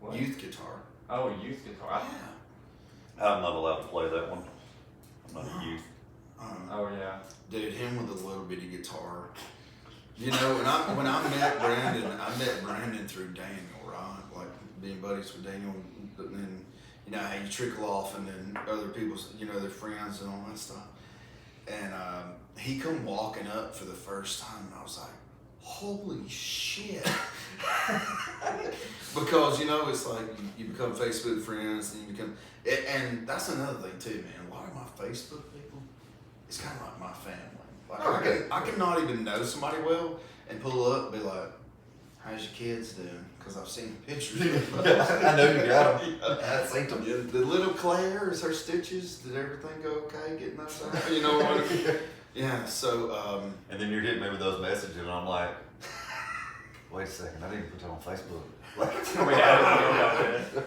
What? Youth guitar. Oh, youth guitar. Yeah. I'm not allowed to play that one. I'm not a youth. Oh yeah. Dude, him with a little bitty guitar. You know, when I met Brandon through Daniel, right? Like being buddies with Daniel, but then you know how you trickle off, and then other people's, you know, their friends and all that stuff. And he come walking up for the first time, and I was like, holy shit. Because, you know, it's like you become Facebook friends, and you become, and that's another thing too, man. A lot of my Facebook people, it's kind of like my family. Like I can not even know somebody well and pull up and be like, how's your kids doing? Because I've seen pictures. I know you got them. I've seen them. Yeah, the little Claire, is her stitches, did everything go okay getting those out? You know what I mean? Yeah, so, And then you're hitting me with those messages, and I'm like, wait a second, I didn't put that on Facebook.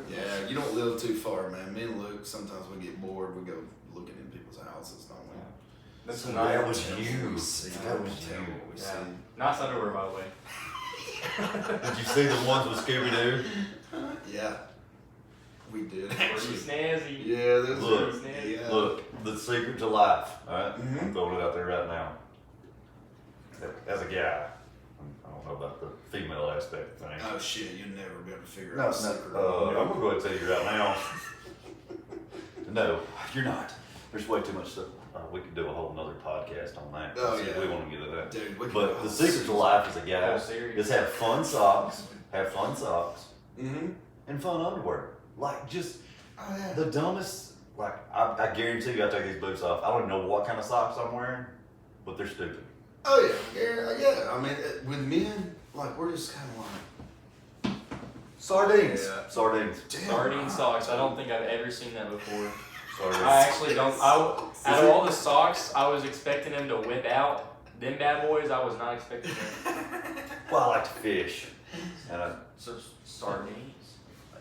yeah, you don't live too far, man. Me and Luke, sometimes we get bored, we go looking in people's houses, don't we? That's So nice. that was you. That was you. We Yeah. see. Nice underwear, by the way. Did you see the ones with Scooby-Doo? Yeah, we did. Pretty snazzy. Yeah, there's Look, yeah. Look, the secret to life, alright? Mhm. I'm throwing it out there right now. As a guy, I don't know about the female aspect thing. Oh shit, you'd never be able to figure No, out the secret. I'm gonna go ahead and tell you right now. No, you're not. There's way too much stuff. We could do a whole nother podcast on that. Oh, See if yeah. we want to get into that. Dude, we could But go the all secret to life as a guy Oh, serious? is have fun socks, Mm-hmm. and fun underwear. Like just Oh yeah. the dumbest. Like I guarantee you, I take these boots off. I don't even know what kind of socks I'm wearing, but they're stupid. Oh yeah. I mean, with men, like we're just kind of like Sardines. Yeah. Sardines. damn. Sardine socks. I don't think I've ever seen that before. Sardines. I actually don't. Out of all the socks, I was expecting them to whip out. Them bad boys, I was not expecting them. Well, I like to fish, and So sardines,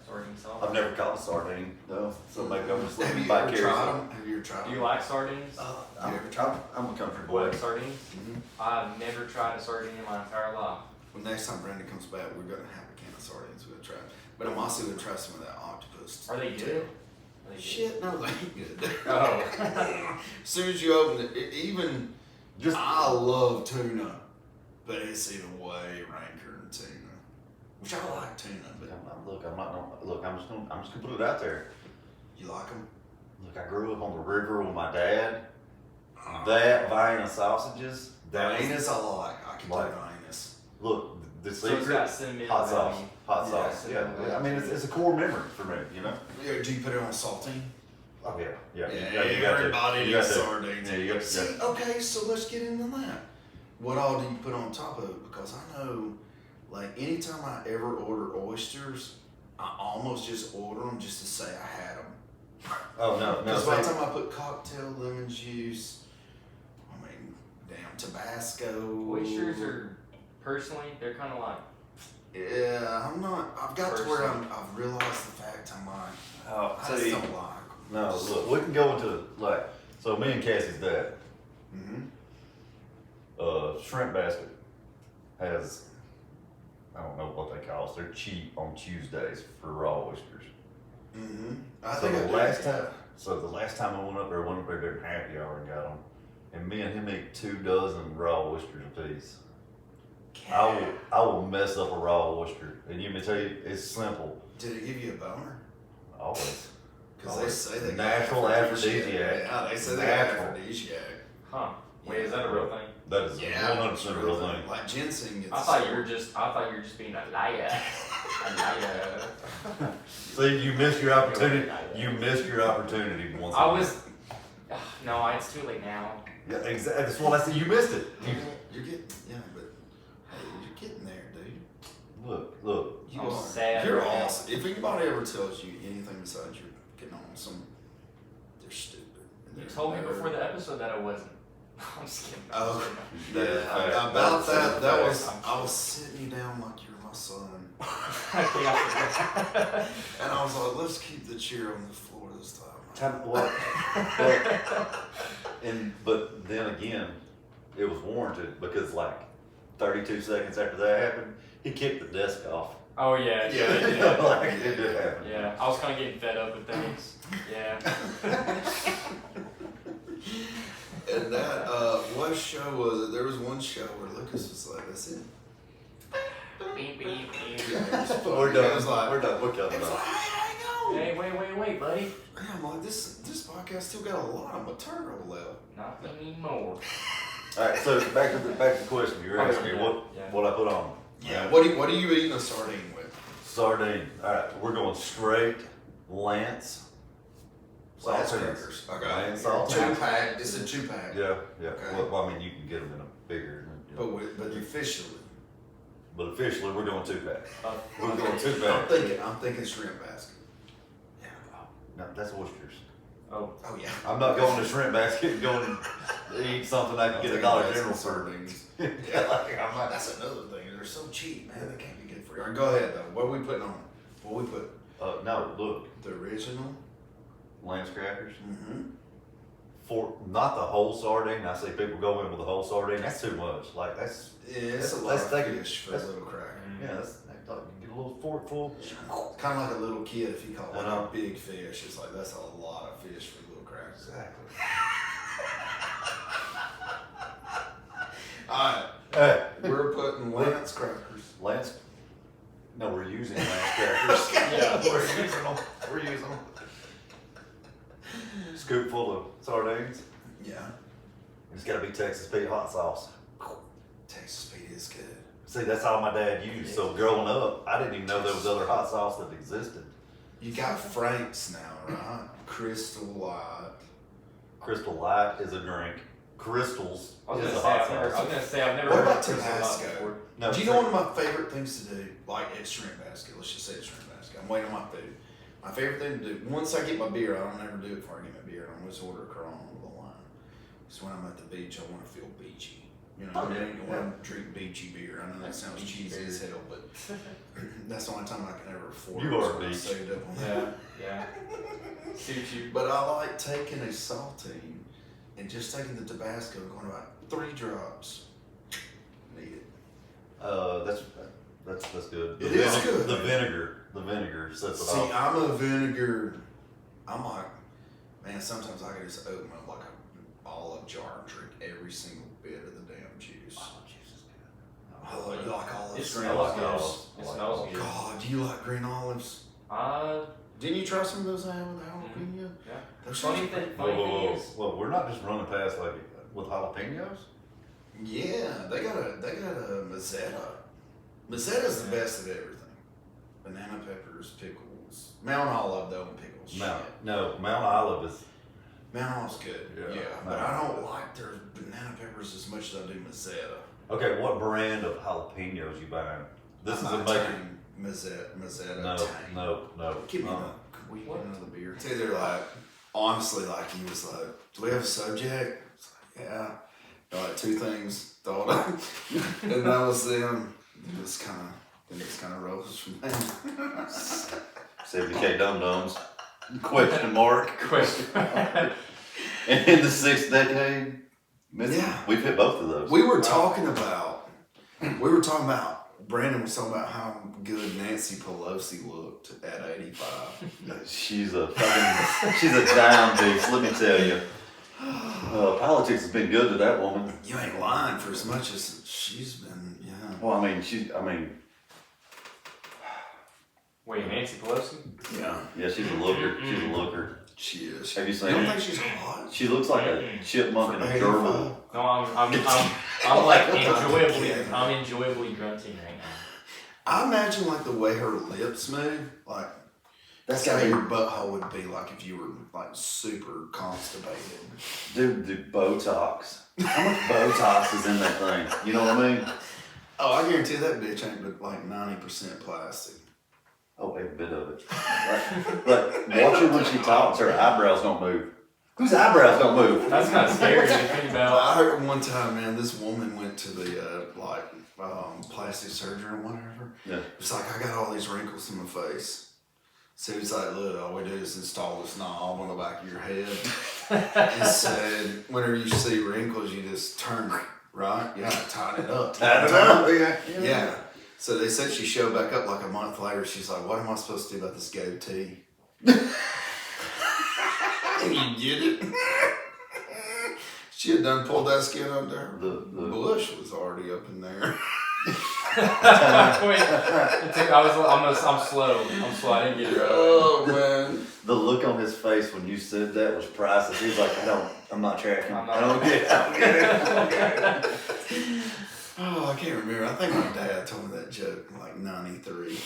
sardine socks. I've never caught a sardine though, so maybe I'm just Have living you ever vicariously. tried them? Have you ever tried Do them? you like sardines? Have you ever tried them? I'm a country You boy. like sardines? Mm-hmm. I've never tried a sardine in my entire life. Well, next time Brandon comes back, we're gonna have a can of sardines. We'll try. But I'm also gonna try some of that octopus. Are they good? Are they good? Shit, no, they ain't good. Oh. As soon as you open it, even Just I love tuna, but it's even way ranker than tuna. Which I like tuna, but I'm just gonna put it out there. you like them? Look, I grew up on the river with my dad. That vine of sausages, that Anus I like. I can Like- do anus. Look, the So it's secret, got cinnamon. hot sauce, honey. hot Yeah, sauce. cinnamon. Yeah, I mean it's a core memory for me, you know. Yeah, do you put it on saltine? Oh yeah, yeah. Yeah, you got to. everybody You got needs to. sardines. Yeah, you got to. See, okay, so let's get into that. What all do you put on top of it? Because I know, like, anytime I ever order oysters, I almost just order them just to say I had them. Oh no, Because by the see, time I put cocktail lemon juice, I mean, damn, Tabasco. Oysters are, personally, they're kind of like, Yeah, I'm not. I've got to where I've realized the fact I'm like, oh, I just see, don't like no, look, we can go into like, so me and Cassie's dad, Mm-hmm. Shrimp Basket has, I don't know what they call it. They're cheap on Tuesdays for raw oysters. Mm-hmm. So the last time I went up there during happy hour and got them, and me and him ate 2 dozen raw oysters apiece. I will mess up a raw oyster, and you may tell you it's simple. Did it give you a boner? Always. Because they say they Natural got aphrodisiac. Yeah, they say they got Natural. aphrodisiac. huh? Wait, is that a real thing? That is Yeah, 100% a real thing. Like ginseng. Gets I thought you were just being a liar. A liar. See, you missed your opportunity. You missed your opportunity once. I again. was. No, it's too late now. Yeah, exactly. That's what I said. You missed it. You're getting, but hey, you're getting there, dude. Look. You I'm are. sad You're right now. awesome. If anybody ever tells you anything besides you're getting on some, they're stupid. You told me before the episode that I wasn't. I'm just kidding. Oh, That is yeah. fact. About That's that fact. was. I was sitting you down like you're my son, Okay, I forgot. and I was like, let's keep the chair on the floor this time. What? But then again, it was warranted because like 32 seconds after that happened, he kicked the desk off. Oh yeah, Yeah, yeah. Like it did happen. Yeah, I was kind of getting fed up with things. Yeah. And that, what show was it? There was one show where Lucas was like, that's it. Beep, beep, beep. We're done. It was like, We're done. We're it coming was like, up. hey, hang on. Hey, wait, buddy. And I'm like, this podcast still got a lot of material left. Not anymore. All right. So back to the question. You were Oh, asking me yeah, what yeah. what I put on. Yeah. Right? What are you eating a sardine with? Sardine. All right. We're going straight Lance. Lance Saltines. crackers. Okay. Lance saltines. 2-pack. It's a 2-pack. Yeah. Yeah. Okay. Well, I mean, you can get them in a bigger. You know. But officially. but officially we're doing 2-pack. We're doing I'm 2-pack. thinking shrimp basket. Yeah. No, that's oysters. Oh. Oh yeah. I'm not going to shrimp basket and going to eat something I can get at Dollar General for. sardines. Yeah, like, I'm not. That's another thing. They're so cheap, man. They can't be good for you. All right, go ahead though. What are we putting on? What we put? No, look, The original. Lance crackers. Mm-hmm. For not the whole sardine. I see people go in with the whole sardine. That's too much. Like that's Yeah, it's a lot Let's of take it. fish for a Let's- little cracker. yeah. That's like you get a little forkful. Kind of like a little kid if you caught like I know. a big fish. It's like that's a lot of fish for little crackers. Exactly. All right, Hey, we're putting Lance crackers. Lance. No, we're using Lance crackers. Yeah. we're using them. We're using them. Scoop full of sardines. Yeah, It's got to be Texas Pete hot sauce. Texas Pete is good. See, that's all my dad used. So growing up, I didn't even know there was other hot sauce that existed. You got Frank's now, right? Crystal Light. Crystal Light is a drink. Crystals I was is gonna a say hot I've never. I sauce. was gonna say I've never What heard about of Crystal Light Tabasco? before. No, Do you know one of my favorite things to do? Like at Shrimp Basket, let's just say at Shrimp Basket. I'm waiting on my food. My favorite thing to do, once I get my beer, I don't never do it before I get my beer. I'm just order a Corona with a lime. So when I'm at the beach, I want to feel beachy. You know what I mean? I want to drink beachy beer. I know that sounds Beachy cheesy beer. as hell, but that's the only time I can ever afford You it, are so I beach. saved up on that. Yeah. Suits you. But I like taking a saltine and just taking the Tabasco and going about 3 drops. Need it. That's good. It is good, The man. vinegar sets it See, off. I'm a vinegar. I'm like, man, sometimes I can just open up like an olive jar and drink every single bit of the damn juice. Oh, juice is good. I like, you like olives? It green smells olives? good. olives. It smells good. God, do you like green olives? Didn't you try some of those I had with jalapeno? Yeah. Those Funny shits- thing. Whoa, Funny whoa, thing whoa. is. Well, we're not just running past like with jalapenos. Yeah, they got a Mazzetta. Mazzetta's the best of everything. Banana peppers, pickles, Mount Olive though, and pickles. Mount Olive is. Mount Olive's good. Yeah. Yeah, but I don't like their banana peppers as much as I do Mazzetta. Okay, what brand of jalapenos you buying? This is a I'm maker. Tang Mazzetta. No, Tang. no. Give me Uh-uh. can we get another beer? It's either like, honestly, like he was like, do we have a subject? It's like, yeah. Like 2 things thought of. And that was them. It just kind of rose from there. 70K dum-dums. Question mark. Question. In the 6th decade. Yeah. We've hit both of those. We were talking about, Brandon was talking about how good Nancy Pelosi looked at 85. She's a dime piece, let me tell you. Politics has been good to that woman. You ain't lying for as much as she's been, yeah. Well, I mean, Wait, Nancy Pelosi? Yeah, she's a looker. She's a looker. she is. Have you seen You don't her? think she's hot? She looks like a chipmunk in a gerbil. No, I'm like enjoyably grunting right now. I imagine like the way her lips move, like that's how your butthole would be like if you were like super constipated. Dude, the Botox. How much Botox is in that thing? You know what I mean? Oh, I guarantee that bitch ain't but like 90% plastic. Oh, every bit of it. But watch her when she talks, her eyebrows don't move. Whose eyebrows don't move? That's kind of scary to think about. I heard one time, man, this woman went to the plastic surgery or whatever. Yeah. It's like, I got all these wrinkles in my face. So he's like, look, all we do is install this knob on the back of your head. And said, whenever you see wrinkles, you just turn it, right? You gotta tighten it up. I don't know. Yeah. So they said she showed back up like a month later. She's like, what am I supposed to do about this goatee? And you get it? She had done pulled that skin up there. The bush was already up in there. Wait, I'm slow. I'm slow. I didn't get it right. Oh, man. The look on his face when you said that was priceless. He's like, I'm not tracking. I'm not- I don't get it. Oh, I can't remember. I think my dad told me that joke in like 93.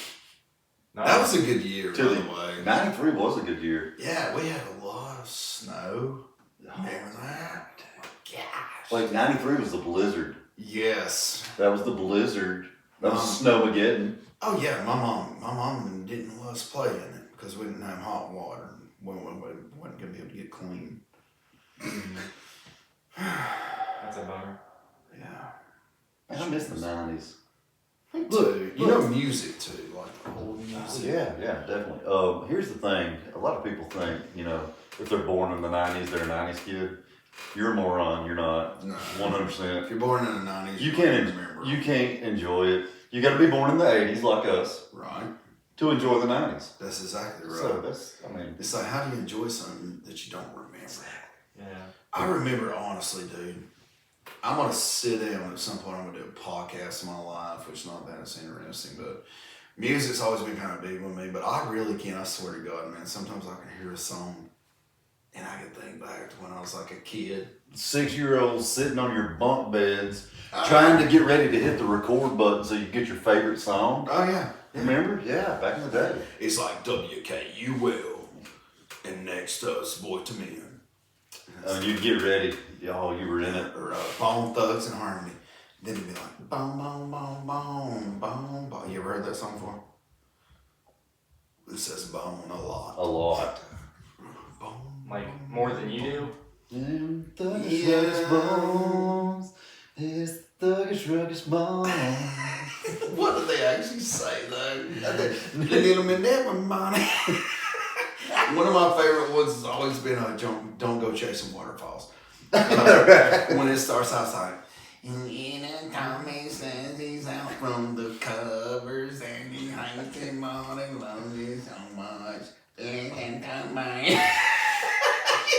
No. That was a good year, by the way. 93 was a good year. Yeah, we had a lot of snow. Remember that? Oh, my gosh. Like 93 was the blizzard. Yes. That was the blizzard. That was Snowmageddon. Oh yeah, my mom didn't let us play in it because we didn't have hot water. We wasn't gonna be able to get clean. That's a bummer. Yeah. Man, I miss the 90s. Look, you know music too, like old music. Yeah, definitely. Here's the thing. A lot of people think, if they're born in the 90s, they're a 90s kid. You're a moron. You're not. No. 100%. If you're born in the 90s, You remember. you can't enjoy it. You got to be born in the 80s like us Right. to enjoy the 90s. That's exactly right. So It's like, how do you enjoy something that you don't remember? Yeah. I remember, honestly, dude. I'm gonna sit down at some point. I'm gonna do a podcast in my life, which is not that it's interesting, but music's always been kind of big with me. But I really can. I swear to God, man. Sometimes I can hear a song, and I can think back to when I was like a kid. 6-year-olds sitting on your bunk beds, trying to get ready to hit the record button so you get your favorite song. Oh yeah. Remember? Yeah, back in the day. It's like WKUL, and next us, Boy to Men. You'd get ready. Oh, you were in it. Or Bone Thugs and Harmony. Then it'd be like, boom, boom, boom, boom, boom, boom. You ever heard that song before? It says bone a lot. A lot. Boom, Like boom, more than you do. In thuggish, Yeah. ruggish bones, there's thuggish, ruggish bones. What do they actually say though? Little bit never money. One of my favorite ones has always been Don't Go Chasing Waterfalls. When it starts outside. And Tommy says he's out from the covers and he hangs him on and loves you so much. And Tommy.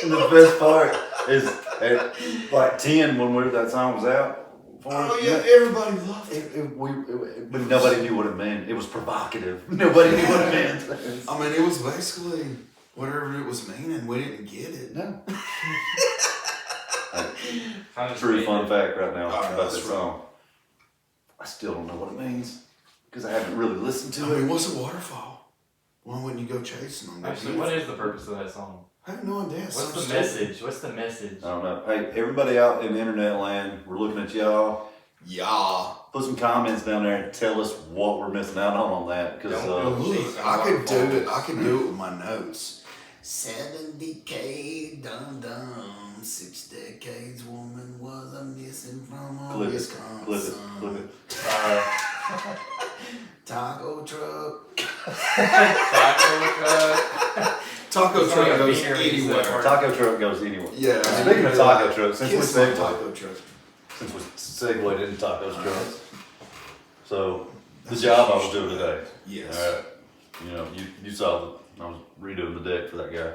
And the best part is at like 10 when that song was out. Oh yeah, everybody loved it. But nobody knew what it meant. It was provocative. Nobody knew what it meant. I mean, it was basically whatever it was meaning. We didn't get it. No. Kind of True fun fact right now Oh, about that's that song. I still don't know what it means because I haven't really listened I to it. mean, what's a waterfall? Why wouldn't you go chasing them? They're Actually, what beautiful. is the purpose of that song? I have no idea. What's the message? What's the message? I don't know. Hey, everybody out in internet land, we're looking at y'all. Yeah. Put some comments down there and tell us what we're missing out on that. Because Don't go Look, I could do it. I could do it with my notes. 7 decades, dum dum. 6 decades, woman was a missing from a clip Wisconsin. it. Taco truck. Taco Taco truck. truck like a goes beer anywhere. instead. Taco truck goes anywhere. Yeah. Speaking of taco trucks, since we Kiss my segued taco truck. segued into taco trucks, so the job I was doing today. Yes. All right. You saw I was redoing the deck for that guy.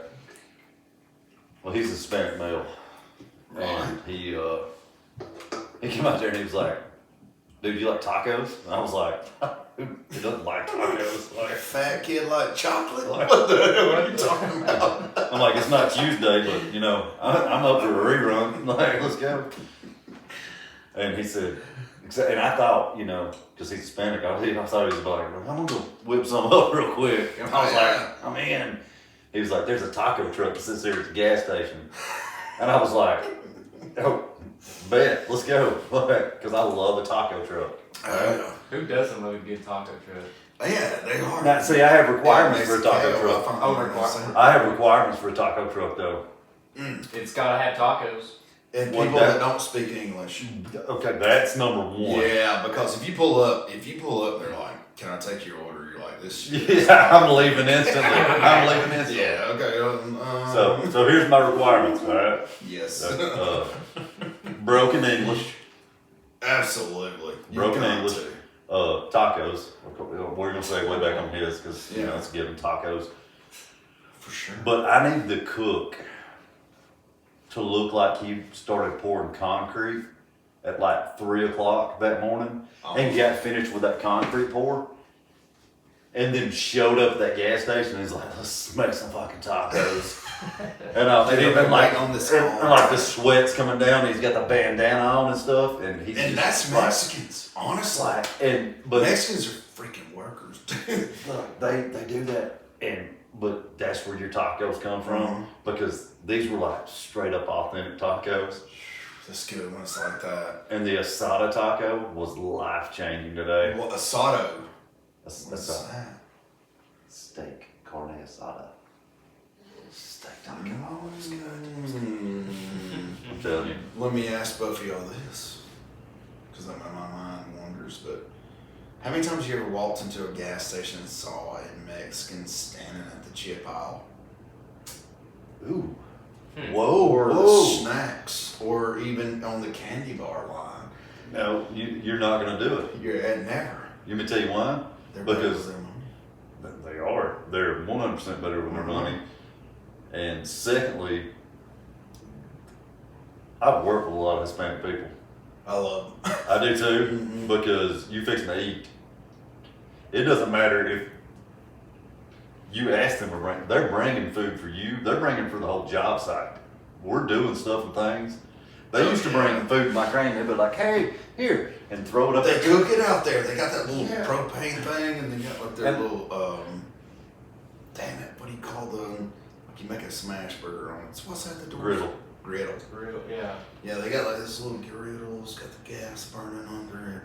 Well, he's a Hispanic male, and he came out there and he was like, "Dude, you like tacos?" And I was like, "Who doesn't like tacos?" Like, Fat kid like chocolate? What the hell are you talking about? I'm like, it's not Tuesday, but I'm up for a rerun. Like, let's go. And he said, and I thought, because he's Hispanic, I thought he was like, I'm gonna go whip some up real quick. And I was like, I'm in. He was like, there's a taco truck that sits there at the gas station. And I was like, oh, bet, let's go. Because I love a taco truck. Who doesn't love a good taco truck? Yeah, they are. Now, see, I have requirements for a taco truck. requirements. I have requirements for a taco truck, though. It's gotta have tacos. And What people that- that don't speak English. Okay, that's number one. Yeah, because if you pull up, they're like, "Can I take your order?" You're like, "This." Yeah, I'm leaving instantly. Yeah. Okay. So here's my requirements, all right? Yes. Broken English, Absolutely. Broken got English. to. Tacos. We're gonna say way back on his because it's given tacos. For sure. But I need the cook to look like he started pouring concrete at like 3:00 that morning and got finished with that concrete pour. And then showed up at that gas station and he's like, let's make some fucking tacos. And even like on this and like the sweat's coming down, he's got the bandana on and stuff, and he's And that's just like, Mexicans, honestly. but Mexicans are freaking workers, dude. look, they do that, but that's where your tacos come from Mhm. because these were like straight up authentic tacos. Just good ones like that. And the asada taco was life changing today. What asado? That's What's a that? steak carne asada. Steak taco. Oh, it's good. I'm telling you. Let me ask both of y'all this, because my mind wanders. But how many times you ever walked into a gas station and saw a Mexican standing at the chip aisle? Ooh. Or Whoa. the snacks, or even on the candy bar line? No, you're not going to do it. You're at never. Let me tell you why. They're Because- better with their money. They are. They're 100% better with their money. And secondly, I've worked with a lot of Hispanic people. I love them. I do too, Mhm. because you fixing to eat. It doesn't matter if you ask them to bring, they're bringing food for you. They're bringing for the whole job site. We're doing stuff and things. They used to bring food to my crane. They'd be like, "Hey, here," and throw it up. They there. cook it out there. They got that little Yeah. propane thing, and they got like their And- little damn it, what do you call the? Like you make a smash burger on it. What's that? The door? Griddle. Griddle. Real, yeah. Yeah, they got like this little griddle. It's got the gas burning under it.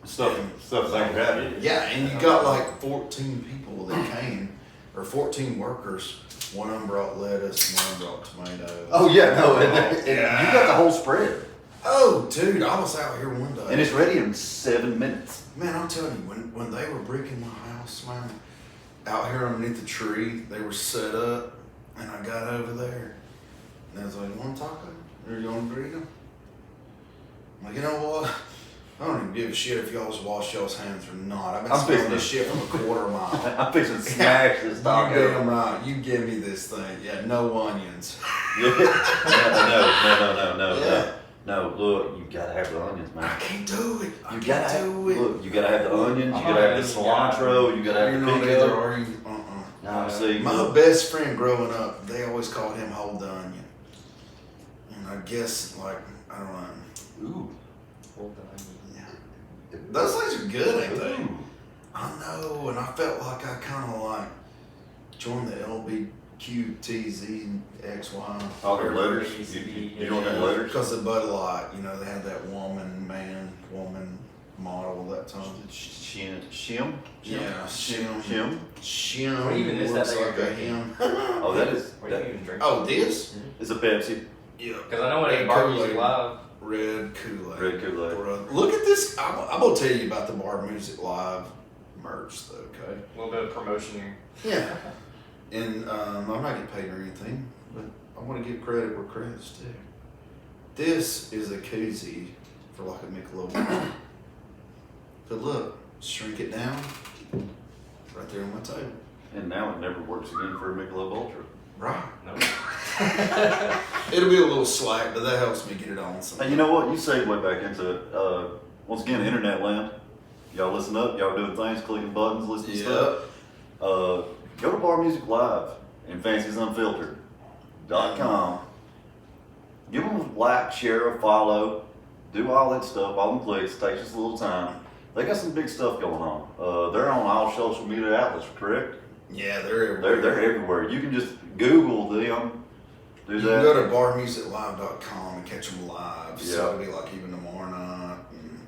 Stuff they can have. Yeah, and you got like 14 people that came, or 14 workers. One of them brought lettuce, one of them brought tomatoes. Oh yeah, no, and Yeah. you got the whole spread, Oh, dude, I was out here one day. and it's ready in 7 minutes. Man, I'm telling you, when they were bricking my house, man, out here underneath the tree, they were set up, and I got over there, and they was like, "You want a taco? Or you want a burrito?" I'm like, you know what? I don't even give a shit if y'all's wash y'all's hands or not. I've been I'm smelling fixing this shit from a quarter mile. I'm fixing to smash this You taco. damn right. You give me this thing. Yeah, no onions. Yeah. No. Yeah. No, look, you gotta have the onions, man. I can't do it. I You can't gotta have, do it. look, you gotta have the onions, you I'm gotta not have the gonna- cilantro, you gotta have You're the not either, pico. are you? No, see, My look, best friend growing up, they always called him Hold the Onion. And I guess, like, I don't know. ooh, Hold on. Yeah. Those things are good, ain't they? ooh. I know, and I felt like I kind of like joined the LBQTZXY. All their letters, you don't have letters? Because of Bud Light, you know, they had that woman model that time. Shim? Yeah, Shim. Shim? Shim. What even is that looks that you're like a drinking? him. Oh, that is, What do you that even drink? Oh, this? is a Pepsi. Yeah. Because I know when Red it's bar Kool-Aid. music live. Red Kool-Aid. Red Kool-Aid. Bro, look at this. I'm going to tell you about the Bar Music Live merch, though, okay? A little bit of promotion here. Yeah. And I'm not getting paid or anything, but I want to give credit where credit's due. This is a koozie for like a Michelob. But look, shrink it down, right there on my table. And now it never works again for a Michelob Ultra. Right. No. It'll be a little slack, but that helps me get it on. And you know what? You segue back into it. Once again, internet land. Y'all listen up. Y'all doing things, clicking buttons, listening to stuff. Go to Bar Music Live and fancysunfiltered.com. Give them a like, share, a follow, do all that stuff, all them clicks. Takes just a little time. They got some big stuff going on. They're on all social media outlets, correct? Yeah, they're everywhere. They're everywhere. You can just Google them. Do You that. can go to barmusiclive.com and catch them live. So Yeah. it'll be like even tomorrow night. And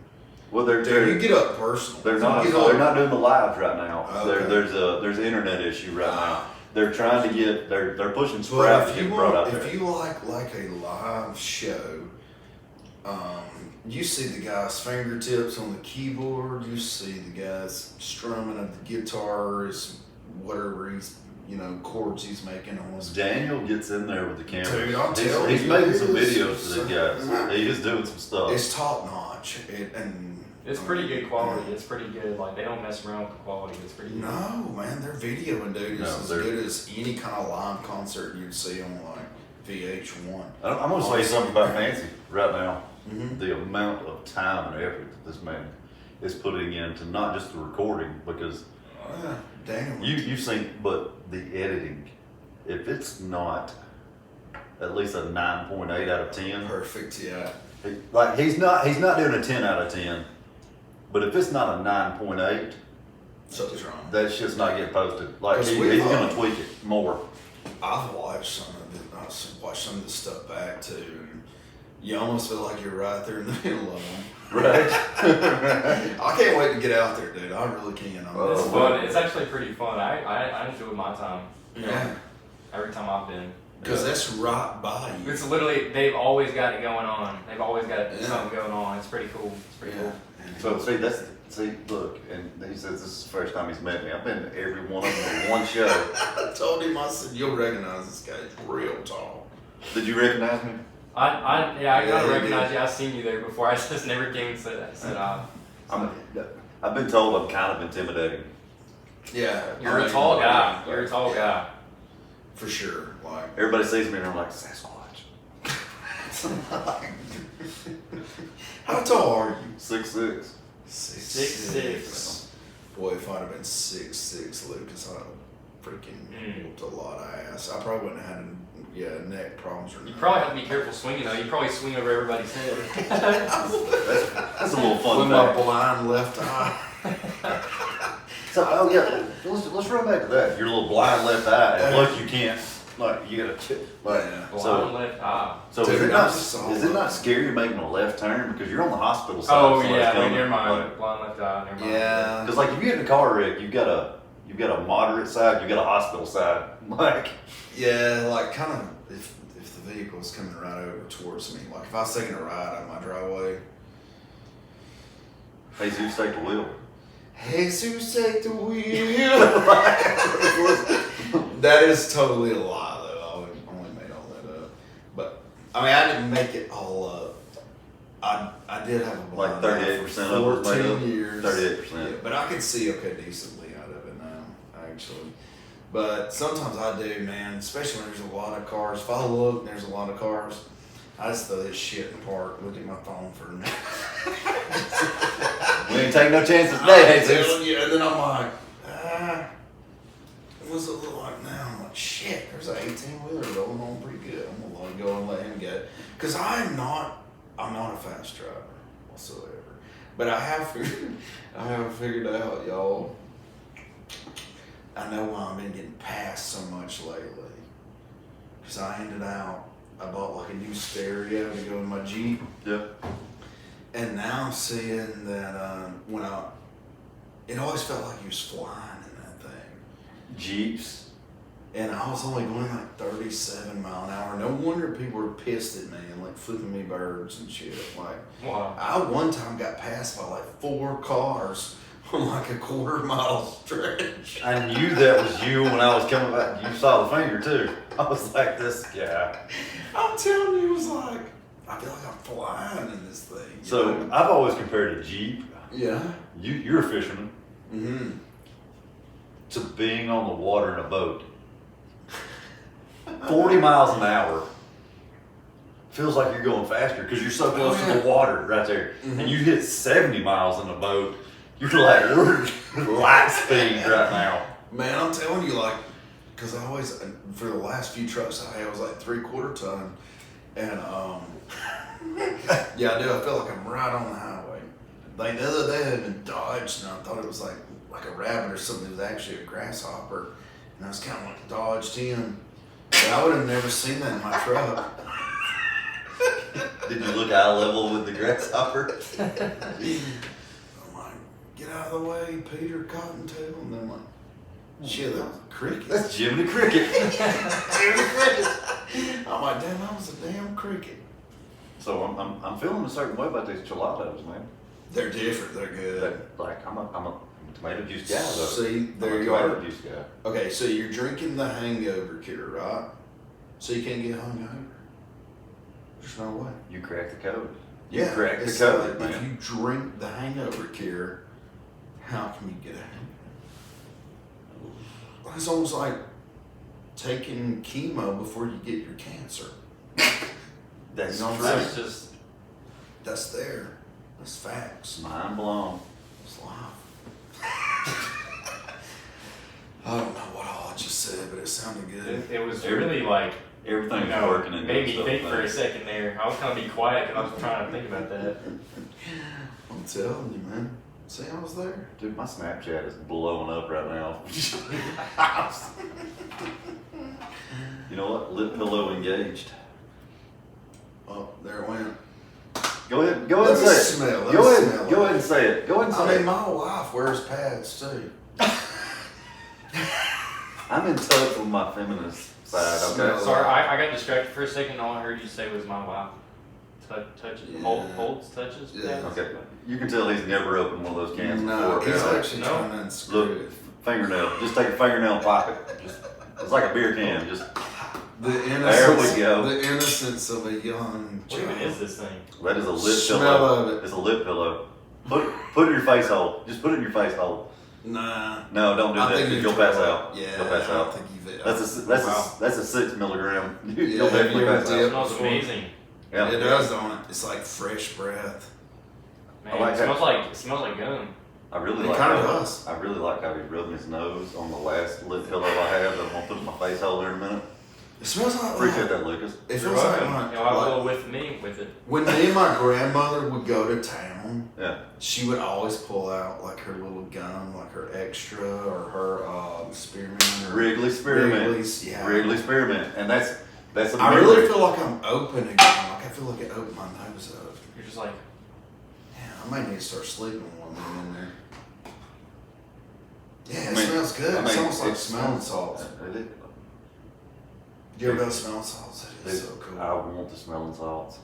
Well, they're dude, you get up personal. They're You not. get They're up- not doing the lives right now. Okay. There's an internet issue right now. They're trying to get. They're pushing But Sprout to if get you brought out want, there. if you like a live show, you see the guy's fingertips on the keyboard. You see the guy's strumming of the guitars, whatever he's chords he's making on his. Daniel gets in there with the camera. Dude, I'm telling He's you, making it some is. videos for the guys. He is doing some stuff. It's top notch, and It's pretty good quality. It's pretty good. Like they don't mess around with the quality. It's pretty good. No, man, their videoing, dude, is No, as they're- good as any kind of live concert you'd see on like VH1. I'm gonna say something about Nancy right now. Mm-hmm. The amount of time and effort that this man is putting into not just the recording, because Yeah, damn. you've seen, but the editing. If it's not at least a 9.8 out of 10, Perfect, yeah. like he's not doing a 10 out of 10. But if it's not a 9.8, Something's wrong. that shit's not getting posted. Like 'Cause he's gonna tweak it more. I've watched some of the stuff back too. And You almost feel like you're right there in the middle of them. Right. I can't wait to get out there, dude. I really can. It's fun. It's actually pretty fun. I enjoy my time. You know, Yeah. every time I've been. Because that's right by you. It's literally, they've always got it going on. They've always got something going on. It's pretty cool. It's pretty cool. So look, and he says this is the first time he's met me. I've been to every one of them in one show. I told him, I said, you'll recognize this guy. He's real tall. Did you recognize me? I kind Yeah, of he recognize did. you. I've seen you there before. I just never came and said I've been told I'm kind of intimidating. Yeah. You're a tall guy. You're a tall guy. For sure. Like, Everybody sees me and I'm like, Sasquatch. how tall are you? 6'6". 6'6". Boy, if I'd have been 6'6", Lucas, I'd have freaking whooped a lot of ass. I probably wouldn't have had neck problems or You nothing. probably have to be careful swinging though. You probably swing over everybody's head. That's a little fun With my fact. blind left eye. So, let's run back to that. Your little blind left eye, and plus you can't, like, you gotta, Yeah. Blind left eye. So Dude, is it not scary making a left turn because you're on the hospital side? Oh so yeah, it's coming, never mind. like- Blind left eye. Never mind. Yeah. Because like if you get in a car wreck, you've got a moderate side, you've got a hospital side. Like, Yeah, like kind of if the vehicle's coming right over towards me, like if I was taking a ride on my driveway, Jesus, take the wheel. Jesus, take the wheel. That is totally a lie, though. I only made all that up. But I mean, I didn't make it all up. I did have a blind Like eye 38% for of it was made 14 up? years. 38%. Yeah, but I can see decently out of it now, actually. But sometimes I do, man. Especially when there's a lot of cars. If I look and there's a lot of cars, I just throw this shit in the park. Look at my phone for a minute. We ain't taking no chances today, I'm Jesus. telling you, and then I'm like, what's it look like now? I'm like, shit, there's an 18-wheeler going on pretty good. I'm gonna let him go and let him go. Because I'm not a fast driver whatsoever. But I have figured out, y'all, I know why I've been getting passed so much lately. Because I bought like a new stereo to go in my Jeep. Yep. And now I'm seeing that it always felt like he was flying in that thing. Jeeps. And I was only going like 37 mile an hour. No wonder people were pissed at me and like flipping me birds and shit. Like, Wow. I one time got passed by like 4 cars on like a quarter-mile stretch. I knew that was you when I was coming back. You saw the finger too. I was like, this guy. I'm telling you, it was like, I feel like I'm flying in this thing. you So know? I've always compared a Jeep. Yeah. You're a fisherman. Mm-hmm. To being on the water in a boat. 40 miles an hour feels like you're going faster because you're so close to the water right there. Mhm. And you hit 70 miles in a boat, you're like, we're light speed right now. Man, I'm telling you, like, because I always, for the last few trucks I had, was like 3/4 ton. And, yeah, I do. I feel like I'm right on the highway. Like, the other day I had been dodged, and I thought it was like a rabbit or something. It was actually a grasshopper. And I was kind of like dodged in. But I would have never seen that in my truck. Did you look eye level with the grasshopper? I'm like, get out of the way, Peter Cottontail. And then I'm like, shit, that was a cricket. That's Jiminy Cricket. Jiminy Cricket. I'm like, damn, that was a damn cricket. So I'm feeling a certain way about these gelatos, man. They're different. They're good. Like I'm a tomato juice guy though. See, there I'm a you are. tomato juice guy. Okay, so you're drinking the hangover cure, right? So you can't get hungover. There's no way. You crack the code. Yeah, You crack the it's code, like, if man. you drink the hangover cure, how can you get a hangover? It's almost like taking chemo before you get your cancer. That's You know what I'm true. That's just. That's there. That's facts. Mind blown. It's life. I don't know what all I just said, but it sounded good. It was really like. Everything's working and made good me stuff, think for man. a second there. I was gonna be quiet because I was trying to think about that. I'm telling you, man. See, I was there. Dude, my Snapchat is blowing up right now. You know what? Lip pillow engaged. Oh, there it went. Go ahead Let and me say it. smell it. Go Let me ahead smell it. and say it. Go ahead and say I mean, it. my wife wears pads too. I'm in touch with my feminist side, okay? Smell Sorry, I got distracted for a second. All I heard you say was my wife. Touches, Yeah. holds, touches. Yeah. Okay. You can tell he's never opened one of those cans No, before. he's okay? actually No. trying to unscrew Look, it. fingernail. Just take a fingernail and pop it. Just, it's like a beer can. Just The There innocence, we go. The innocence of a young What even child. is this thing? that is a lip Smell pillow. of it. It's a lip pillow. Put it in your face hole. Just put it in your face hole. Nah. No, don't do I that think because you you'll pass throw out. up. Yeah, You'll pass I don't out. think you've. That's a 6 milligram. You'll Yeah, definitely have you pass ever out. It smells amazing. Yeah. It does, don't it? It's like fresh breath. Man, I like it smells like gum. I really It like kinda how does. I really like how he's rubbing his nose on the last lip pillow I have that I'm gonna put in my face hole there in a minute. It smells like. Appreciate that, Lucas. It You're feels like, welcome. You'll have a little with me with it. when me and my grandmother would go to town, Yeah. she would always pull out like her little gum, like her extra or her spearmint or Wrigley Spearmint. Wrigley's, yeah. Wrigley Spearmint. And that's a I memory. really feel like I'm open again. Like I feel like it opened my nose up. You're just like, Yeah, I might need to start sleeping while I'm in there. Yeah, it I mean- smells good. I it's mean, almost like it's- smelling salts. It- You ever done smelling salts? It is it- so cool. I want the smelling salts.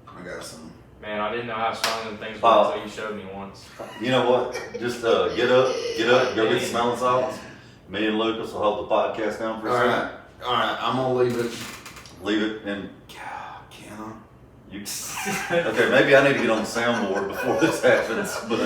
I got some. man, I didn't know how strong them things were Oh. until you showed me once. You know what? Just get up, go get the smelling salts. Me and Lucas will hold the podcast down for a second. Alright, I'm gonna leave it. Leave it and God, can I? you. Okay, maybe I need to get on the soundboard before this happens. But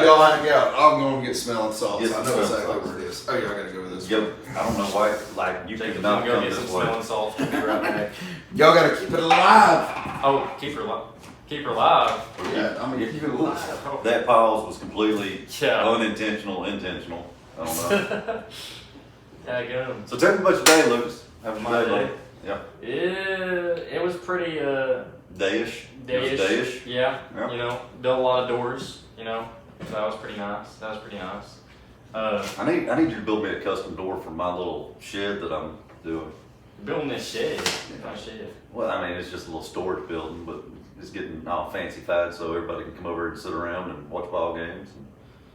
Y'all hang out. I'm gonna get smelling salts. Get I some know smelling exactly salts. where it is. Oh yeah, I gotta go with this. Go, I don't know why. Like you Jacob, could not go come get some this way. smelling salts. We'll be right back. Y'all gotta keep it alive. Oh, keep her alive. Keep her alive. Yeah, I'm gonna keep it alive. That pause was completely Yeah. unintentional, intentional. I don't know. Yeah, go. So tell me about your day, Lucas. How was My your day, day? buddy? Yeah. It was pretty Dayish. It was dayish. dayish. Yeah. Yeah. You know, built a lot of doors. You know, so that was pretty nice. I need you to build me a custom door for my little shed that I'm doing. Building this shed. My shed. Well, I mean, it's just a little storage building, but it's getting all fancy-fied so everybody can come over and sit around and watch ball games.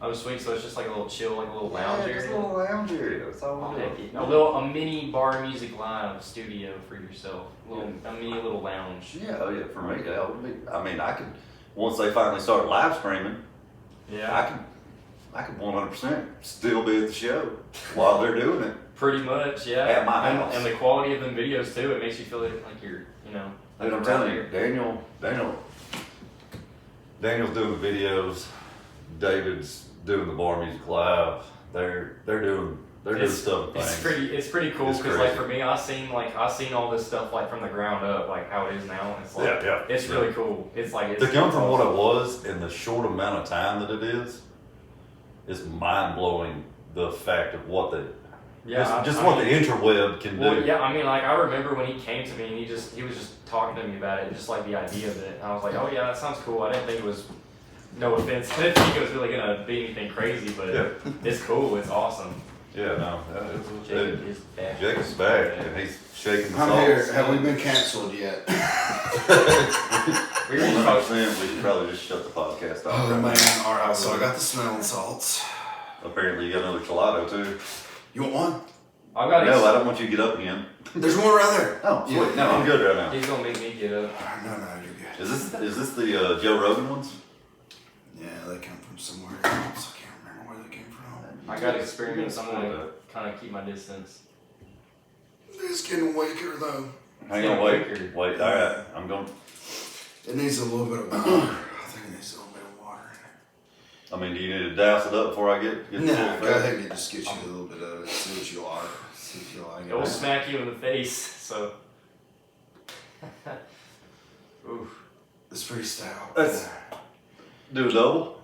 Oh, sweet. So it's just like a little chill, like a little lounge Yeah, just area. a little lounge area. That's all Oh, we're heck doing. yeah. A mini bar music live studio for yourself. A mini little lounge. Yeah, oh yeah, for me, that would be. I mean, I could once they finally start live streaming, Yeah. I could 100% still be at the show while they're doing it. Pretty much, yeah. At my house. And the quality of them videos too, it makes you feel like you're, Dude, I'm telling you, Daniel's doing the videos. David's doing the bar music live. They're doing stuff. It's pretty cool It's because like crazy. for me, I seen all this stuff like from the ground up, like how it is now. And it's like Yeah. it's really cool. It's like To come from what it was in the short amount of time that it is, it's mind blowing. The fact of what the what the interweb can do. Well, yeah, I mean, like I remember when he came to me and he was just talking to me about it, just like the idea of it. And I was like, oh yeah, that sounds cool. I didn't think it was. No offense, I didn't think it was really gonna be anything crazy, but Yeah. it's cool. It's awesome. Yeah, no, Jacob is back. Jacob's back and he's shaking the I'm sauce. here. Have we been canceled yet? We were just 100%, talking- we should probably just shut the podcast off. Oh man! All right, so I got the smelling salts. Apparently, you got another gelato too. You want one? I got No, I don't want you to get up again. There's one right there. Oh, sweet. Yeah. No, I'm good right now. He's gonna make me get up. No, you're good. Is this the Joe Rogan ones? Yeah, they come from somewhere else. I can't remember where they came from. I got experiments. I'm gonna kind of keep my distance. It's getting weaker though. Hang Yeah, on, wait. weaker. Wait, all right. I'm going. It needs a little bit of water. I think it needs a little bit of water in I mean, do you need to douse it up before I get it. the Nah, full go effect? ahead and just get you a little bit of it. See what you like. See if you like It will it. smack you in the face. So. Oof. It's pretty stout. That's- Do a double?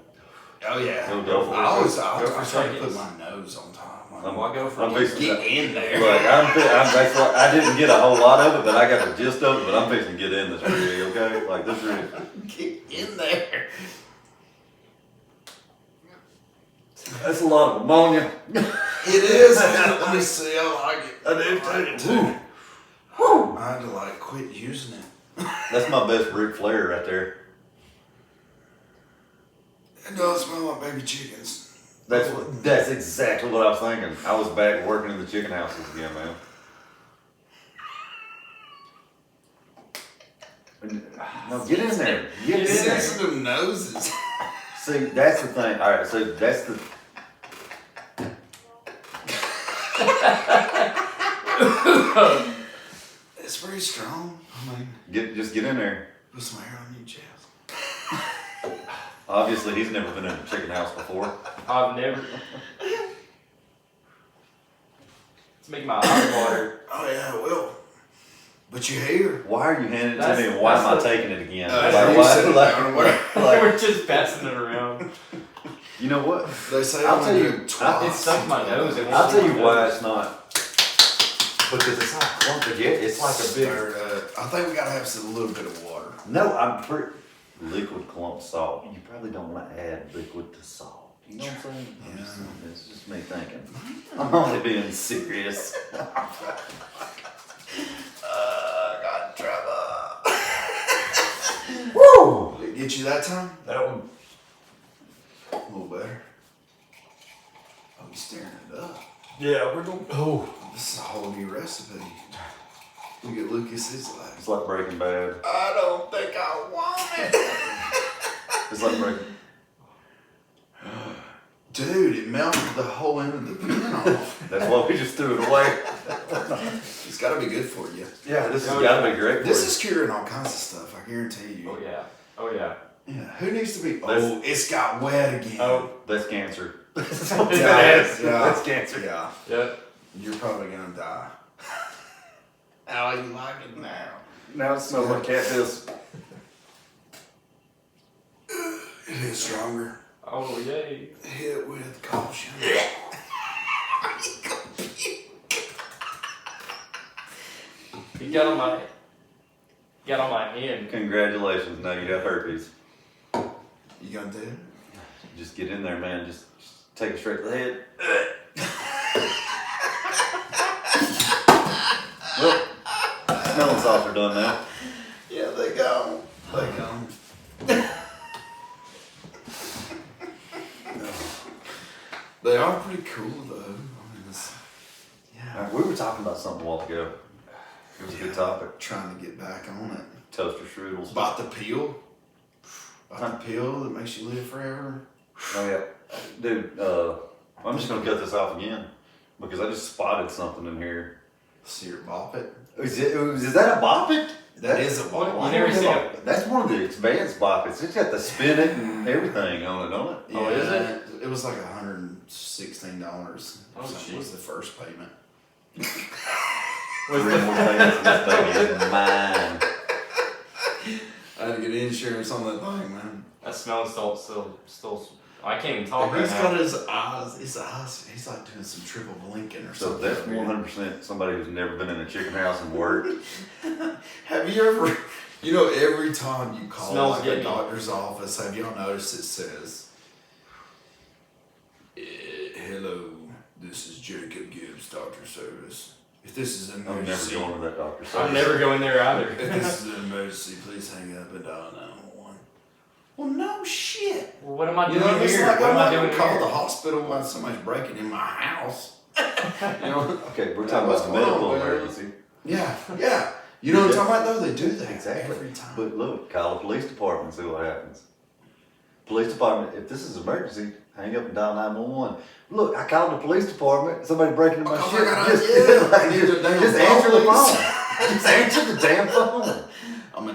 Oh yeah. Go for it. I always Go for try to put seconds. my nose on top. Well, I go for I'm fixing Get to- in there. Look, that's what, I didn't get a whole lot of it, but I got the gist of it. But I'm fixing to get in this really, okay? Like this really. Get in there. That's a lot of ammonia. It is. Let me see. I like it. I do too. I had to like quit using it. That's my best Ric Flair right there. It does smell like baby chickens. That's exactly what I was thinking. I was back working in the chicken houses again, man. No, get in there. Get in there. Listen to them noses. See, that's the thing. All right, so that's the. It's pretty strong. I mean, Just get in there. put some hair on you, Chaz. Obviously, he's never been in a chicken house before. I've never. It's making my eyes water. Oh yeah, it will. But you hear? Why are you handing it to That's- me, and why am I that's the- taking it again? You why- sit down and whatever. We're just passing it around. You know what? They say I'll I'm tell gonna you, do it twice. It's stuck in my nose. It won't I'll tell you come why out. it's not. Because it's not clumped together. It's like a big. Stir it up. I think we gotta have a little bit of water. No, I'm pretty. Liquid clump salt. You probably don't want to add liquid to salt. You know what I'm saying? I'm just saying, it's just me thinking. I'm only being serious. Got in trouble. Woo! Did it get you that time? That one. A little better. Oh, you stirring it up. Yeah, we're going. Oh. This is a whole new recipe. Look at Lucas. It's like, It's like Breaking Bad. I don't think I want it. It's like Breaking. Dude, it melted the whole end of the pan off. That's why we just threw it away. It's gotta be good for you. Yeah, this has Oh, got to yeah. be great for This you. is curing all kinds of stuff, I guarantee you. Oh yeah. Oh yeah. Yeah, who needs to be? That's- Oh, it's got wet again. Oh. That's cancer. yeah, Yes. That's cancer. Yeah, Yep. you're probably gonna die. How you like it now? Now it smells like cat piss. It is stronger. Oh yay. Hit with caution. He got on my hand. Congratulations, now you have herpes. You gonna do it? Just get in there, man. Just take it straight to the head. Well, smelling salts are done now. Yeah, they go. They go. They are pretty cool though. I mean, it's, yeah. We were talking about something a while ago. It was a good topic. Trying to get back on it. Toaster strudels. About the peel. About the peel that makes you live forever. Oh yeah, dude. I'm just gonna cut this off again because I just spotted something in here. Syrup bop it. Is that a bop it? That is a bop. You never seen it? That's one of the advanced bop it's got the spin it and everything on it, don't it? Oh, is it? It was like $116. Oh, Was jeez. the first payment. Was Three the- more things and this baby is mine. I had to get insurance on that thing, man. That smelling still. I can't even talk right He's now. got his eyes, he's like doing some triple blinking or So something. that's 100% somebody who's never been in a chicken house and worked. Have you ever, every time you call Smells like a good. doctor's office, have y'all noticed it says, hello, this is Jacob Gibbs, doctor service. If this is an I'm never emergency, going to that doctor's I'm service. never going there either. if this is an emergency, please hang up and dial 911. Well, no shit. Well, what am I You doing know, it's here? like What I'm am I not doing gonna call here? the hospital when somebody's breaking in my house. Okay, we're talking about the medical emergency. Yeah. You know what I'm talking about though? They do that Exactly. every time. But look, call the police department and see what happens. Police department, if this is an emergency, hang up and dial 911. Look, I called the police department, somebody breaking into my Oh, shit. I got Just, I need the damn just answer the police. phone. Just answer the damn phone.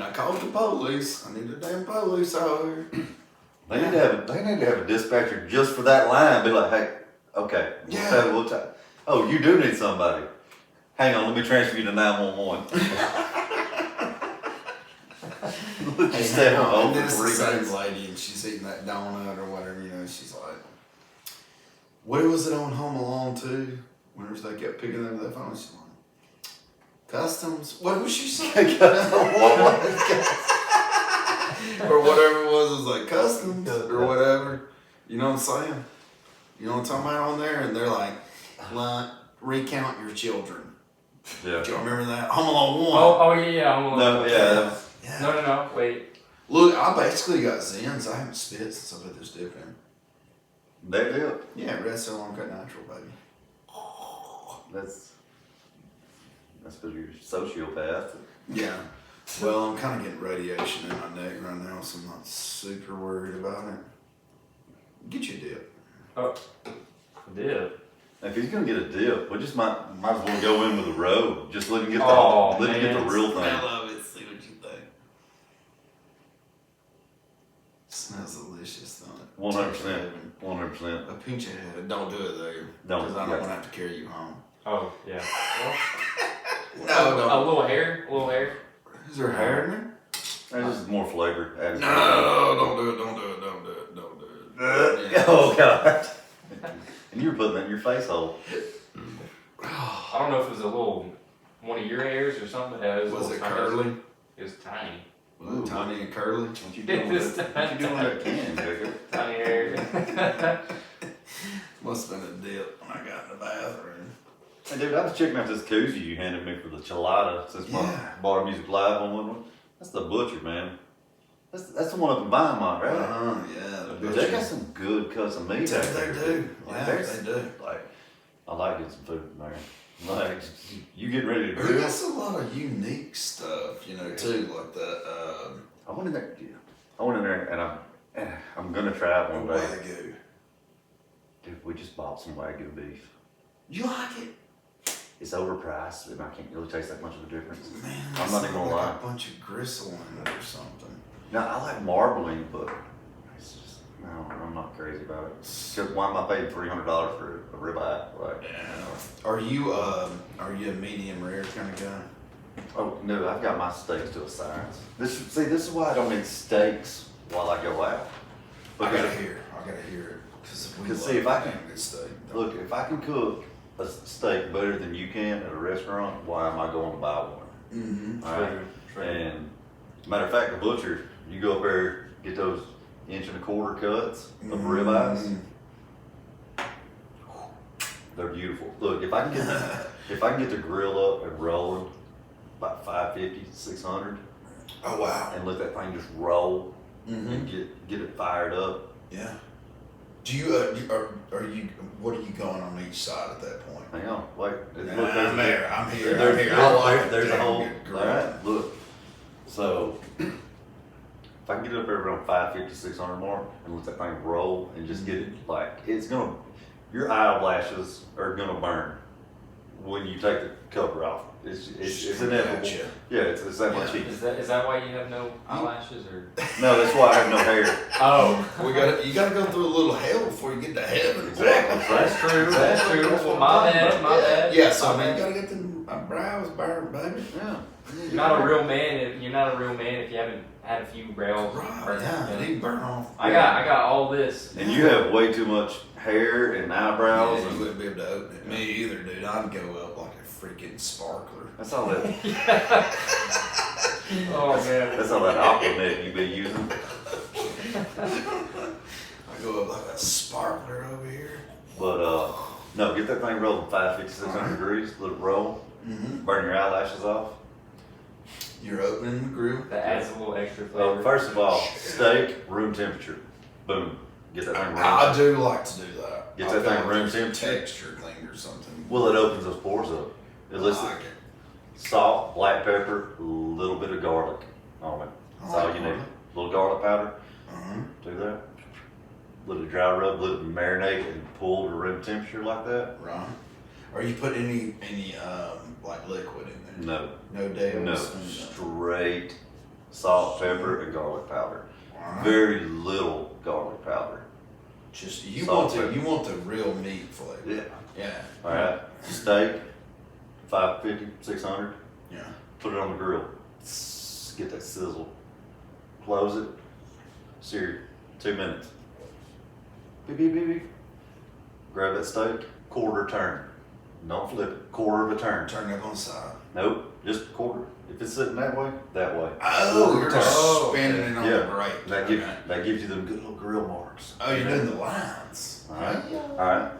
I called the police. I need the damn police out here. They need to have a dispatcher just for that line. Be like, hey, okay, we'll tell. Oh, you do need somebody. Hang on, let me transfer you to 911. Just stay on hold And then for it's the 3 same minutes. lady, and she's eating that donut or whatever. She's like, "What was it on Home Alone 2? Whenever they kept picking up that phone, she's like, "Customs." What was she saying? Or whatever it was like customs or whatever. You know what I'm saying? You know what I'm talking about on there? And they're like, recount your children. Yeah. Do you remember that? Home Alone 1. Oh yeah. I'm No, yeah. Yeah. No, wait. Look, I basically got Zens. I haven't spit since I put this dip in. That dip. Yeah, red cell long cut natural, baby. That's because you're a sociopath. Yeah. Well, I'm kind of getting radiation in my neck right now, so I'm not super worried about it. Get you a dip. Oh, dip. If he's gonna get a dip, we just might as well go in with a road. Just let him get the Oh, let him get the man. real thing. love it. See what you think. Smells delicious, don't it? 100%. 100%. A pinch of head. Don't do it though. Don't, Because I don't yeah. want to have to carry you home. Oh, yeah. No, A don't. little hair. Is there hair in there? That's just more flavor. No, don't do it. Don't do it. Don't do it. Don't do it. Yeah. Oh god. And you were putting that in your face hole. I don't know if it was a little one of your hairs or something. But Was a it little curly? tiny. It was tiny. Was it tiny and curly? What you doing with that? What you doing with that can, Jacob? Tiny hair. Must have been a dip when I got in the bathroom. Hey dude, I was checking out this koozie you handed me for the chilada since my Yeah. Bar Music Live on one. That's the Butcher, man. That's the one up in Vinemont, right? Yeah. The Dude, they got some good cuts of meat out there. They do. Like, Yeah, there's- they do. Like, I like getting some food in there. Like, you getting ready to There's grill? a lot of unique stuff, you know, too, like the I went in there. Yeah. I went in there and I'm gonna try it one day. Wagyu. Dude, we just bought some Wagyu beef. You like it? It's overpriced and I can't really taste that much of a difference. Man, I'm not even gonna lie. a bunch of gristle in it or something. Now I like marbling, but it's just no, I'm not crazy about it. 'Cause why am I paying $300 for a ribeye? Like, Yeah. Are you a medium rare kind of guy? oh no, I've got my steaks to a science. This is why I don't eat steaks while I go out. I gotta hear it. Because see, if I can- good steak. Look, if I can cook a steak better than you can at a restaurant, why am I going to buy one? Mm-hmm. All right. And matter of fact, the butcher, you go up there, get those 1.25 inch cuts of ribeyes. They're beautiful. Look, if I can get the grill up and rolling about 550, 600, Oh wow. and let that thing just roll Mm-hmm. and get it fired up. Yeah. Do you are you what are you going on each side at that point? Hang on, wait. Nah, Look, I'm here. I'm here. There's, I'm here. I like there's a damn whole. good grill. All right, look. So if I can get it up there around 550, 600 mark and let that thing roll and just get it like it's gonna, your eyelashes are gonna burn when you take the cover off. It's inevitable. Gotcha. Yeah, it's that much heat. Is that why you have no eyelashes or? No, that's why I have no hair. Oh, You gotta go through a little hell before you get to heaven. Exactly. that's true. That's true. Well, my bad. Yeah, so My I mean, you bad. gotta get them brows burned, baby. Yeah. You're not a real man. You're not a real man if you haven't had a few brows. Right, burned. yeah, it ain't burn off. I got all this. And you have way too much hair and eyebrows. Yeah, you And wouldn't be able to open it. Me either, dude. I'd go up like a freaking sparkler. that's all that. Oh man. That's all that Aquanet you be using. I go up like a sparkler over here. But no, get that thing rolling 550, 600 degrees. Let it roll. Mm-hmm. Burn your eyelashes off. You're opening the grill. That adds a little extra flavor. First of all, steak, room temperature. Boom. Get that thing room. I do like to do that. Get I that feel thing like room there's a temperature. texture thing or something. Well, it opens those pores up. It I lets like it. it. Salt, black pepper, a little bit of garlic on it. That's all you need. A little garlic powder. Uh-huh. Do that. Let it dry rub, let it marinate and pull to room temperature like that. Right. Are you put any like liquid in there? No. No Dales? No. Straight salt, pepper, and garlic powder. Alright. Very little garlic powder. Just you Salt, want pepper. you want the real meat flavor. Yeah. Yeah. Alright. Steak, 550, 600. Yeah. Put it on the grill. Get that sizzle. Close it. Sear 2 minutes. Beep, beep, beep, beep. Grab that steak, quarter turn. Don't flip it. Quarter of a turn. Turn it on the side. Nope, just a quarter. If it's sitting that way, that way. Oh, Quarter you're turn. just spinning it on Yeah. the grate. That gives you them good little grill marks. Oh, you're doing the lines. Alright. Alright.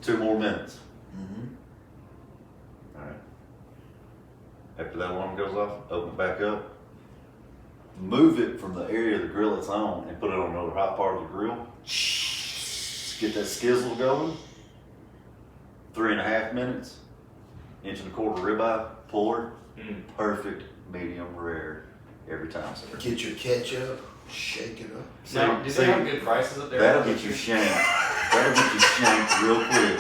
2 more minutes. Mm-hmm. Alright. After that alarm goes off, open it back up. move it from the area of the grill it's on and put it on another hot part of the grill. Get that skizzle going. 3.5 minutes. 1.25 inch ribeye, pull her. Perfect medium rare every time. Sir. Get your ketchup, shake it up. Now, do they have good prices up there? That'll get you shanked. That'll get you shanked real quick.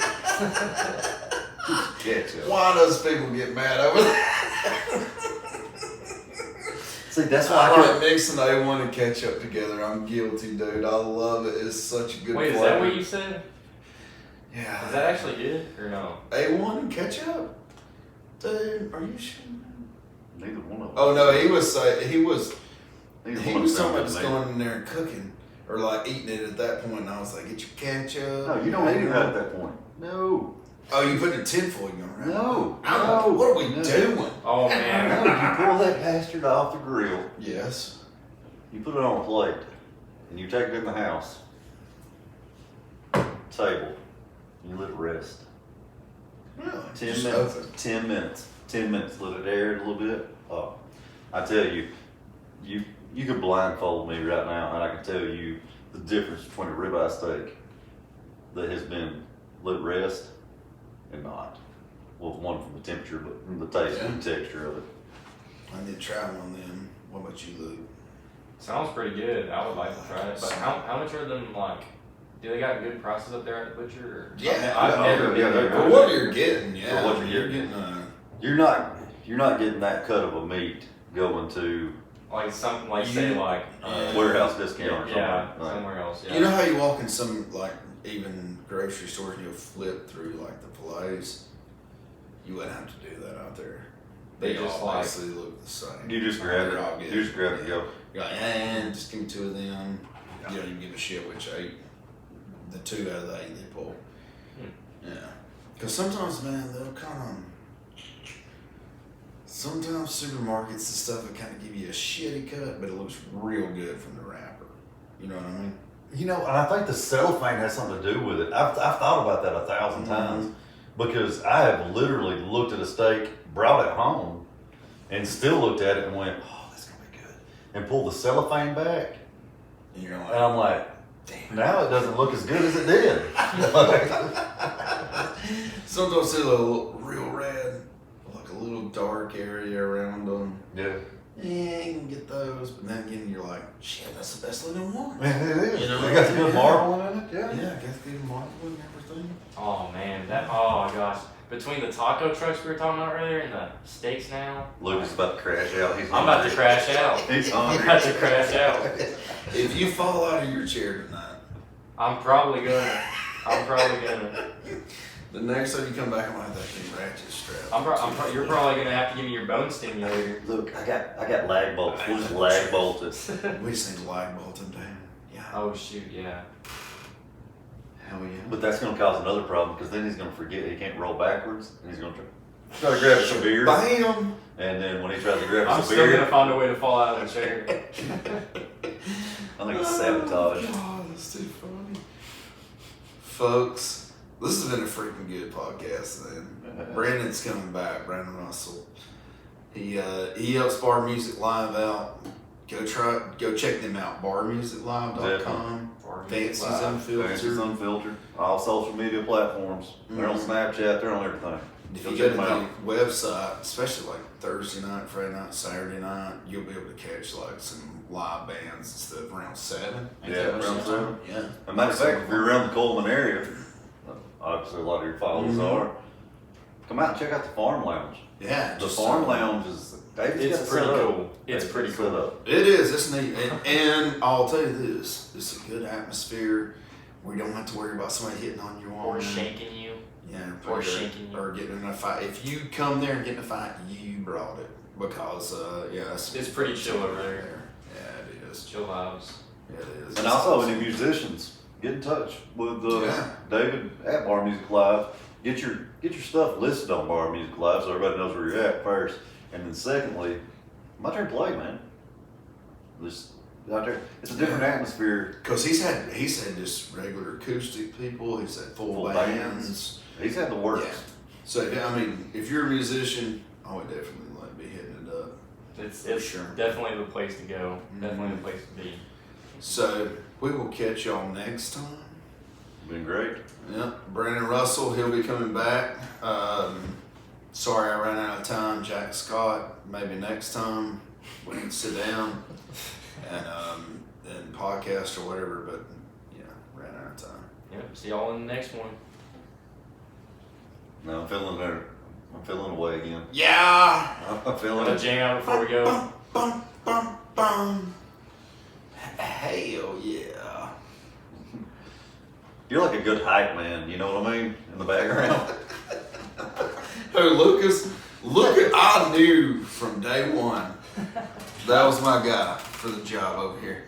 Ketchup. Why does people get mad over that? See, that's why I like mixing A1 and ketchup together. I'm guilty, dude. I love it. It's such a good Wait, flavor. is that what you said? Yeah. Is that actually good or no? A1 and ketchup? Dude, are you sure? Neither one of them. Oh no, he was talking Neither about one just going in there and cooking or like eating it at that point, and I was like, get your ketchup. No, you don't eat it right at that point. No. Oh, you put the tinfoil on, right? No. No. What are we doing? Oh man. No, you pull that bastard off the grill, Yes. you put it on a plate, and you take it in the house, table, and you let it rest. Really? 10 Just minutes. open. 10 minutes. 10 minutes. Let it air a little bit. Oh, I tell you, you could blindfold me right now, and I can tell you the difference between a ribeye steak that has been let rest and not. Well, one from the temperature, but from the taste and the texture of it. I need to try one then. What about you, Luke? Sounds pretty good. I would like to try it. But how much are them like? Do they got good prices up there at the butcher? Or? Yeah. I've never been there. For what you're getting, yeah. For what you're getting. You're not getting that cut of a meat going to Like something like say like warehouse discount or something. Yeah, Right. somewhere else. Yeah. You know how you walk in some like even grocery stores and you'll flip through like the fillets? You wouldn't have to do that out there. They They just all like- basically look the same. You just grab They're all it. good. You just grab it and go. You're like, and just give me 2 of them. You don't even give a shit which 8. The 2 out of the 8 they pull. Yeah. Because sometimes, man, they'll kind of. Sometimes supermarkets and stuff will kind of give you a shitty cut, but it looks real good from the wrapper. You know what I mean? You know, and I think the cellophane has something to do with it. I've thought about that 1,000 times because I have literally looked at a steak, brought it home, and still looked at it and went, "Oh, that's gonna be good," and pulled the cellophane back, And you're like, and I'm like, damn. now it doesn't look as good as it did. Sometimes they look real red, like a little dark area around them. Yeah. Yeah, you can get those, but then again, you're like, shit, that's the best looking one. It is. You know, they got the good yeah. marbling in it. Yeah, Yeah. I guess good marble and everything. Oh man, oh gosh. Between the taco trucks we were talking about earlier and the steaks now. Luke is about to crash out. I'm about to crash out. He's I'm hungry. about to crash out. If you fall out of your chair tonight, I'm probably gonna. the next time you come back, I'm gonna have that thing ratchet strap. You're probably gonna have to give me your bone stimulator. Look, I got lag bolts. We'll just lag bolt it. We just need to lag bolt them down. Yeah. Oh shoot, yeah. Hell yeah. But that's going to cause another problem because then he's going to forget he can't roll backwards and he's going to try to grab some beer. Bam! And then when he tries to grab I'm some still beer, gonna find a way to fall out of the chair. I think it's sabotage. Oh, that's too funny. Folks, this has been a freaking good podcast then. Brandon's coming back, Brannon Russel. He helps Bar Music Live out. Go check them out, barmusiclive.com. Fancy's Unfiltered. Fancy's Unfiltered. All social media platforms. They're on Snapchat. They're on everything. If Go you check go to them the website, especially like Thursday night, Friday night, Saturday night, you'll be able to catch like some live bands and stuff around 7. Ain't Yeah, that what around you're 7. talking? Yeah. As a matter of fact, if you're around the Coleman area, obviously a lot of your followers are, come out and check out the Farm Lounge. Yeah. The just Farm so- Lounge is, David's It's got it pretty set up. cool. It's David's pretty set cool. up. It is. It's neat. And I'll tell you this. It's a good atmosphere. We don't have to worry about somebody hitting on you Or all shaking you. Yeah, or shaking you. or getting in a fight. If you come there and get in a fight, you brought it. Because, It's pretty chill over there. Yeah, it is. Chill vibes. Yeah, it is. And also, any musicians, get in touch with Yeah. David at Bar Music Live. Get your stuff listed on Bar Music Live so everybody knows where you're at first. And then secondly, my turn to play, man. Just out there, it's a different atmosphere. Because he's had just regular acoustic people. He's had full bands. He's had the works. Yeah. So I mean, if you're a musician, I would definitely be hitting it up. It's sure. definitely the place to go. Definitely the place to be. So we will catch y'all next time. Been great. Yep, Brannon Russell, he'll be coming back. Sorry I ran out of time. Jack Scott, maybe next time we can sit down and podcast or whatever. But yeah, ran out of time. Yep. See y'all in the next one. No, I'm feeling away again. Yeah. I'm feeling Want it. to jam out before we go? Bum, bum, bum, bum. Hell yeah. You're like a good hype man, you know what I mean? In the background. Hey, Lucas, I knew from day one that was my guy for the job over here.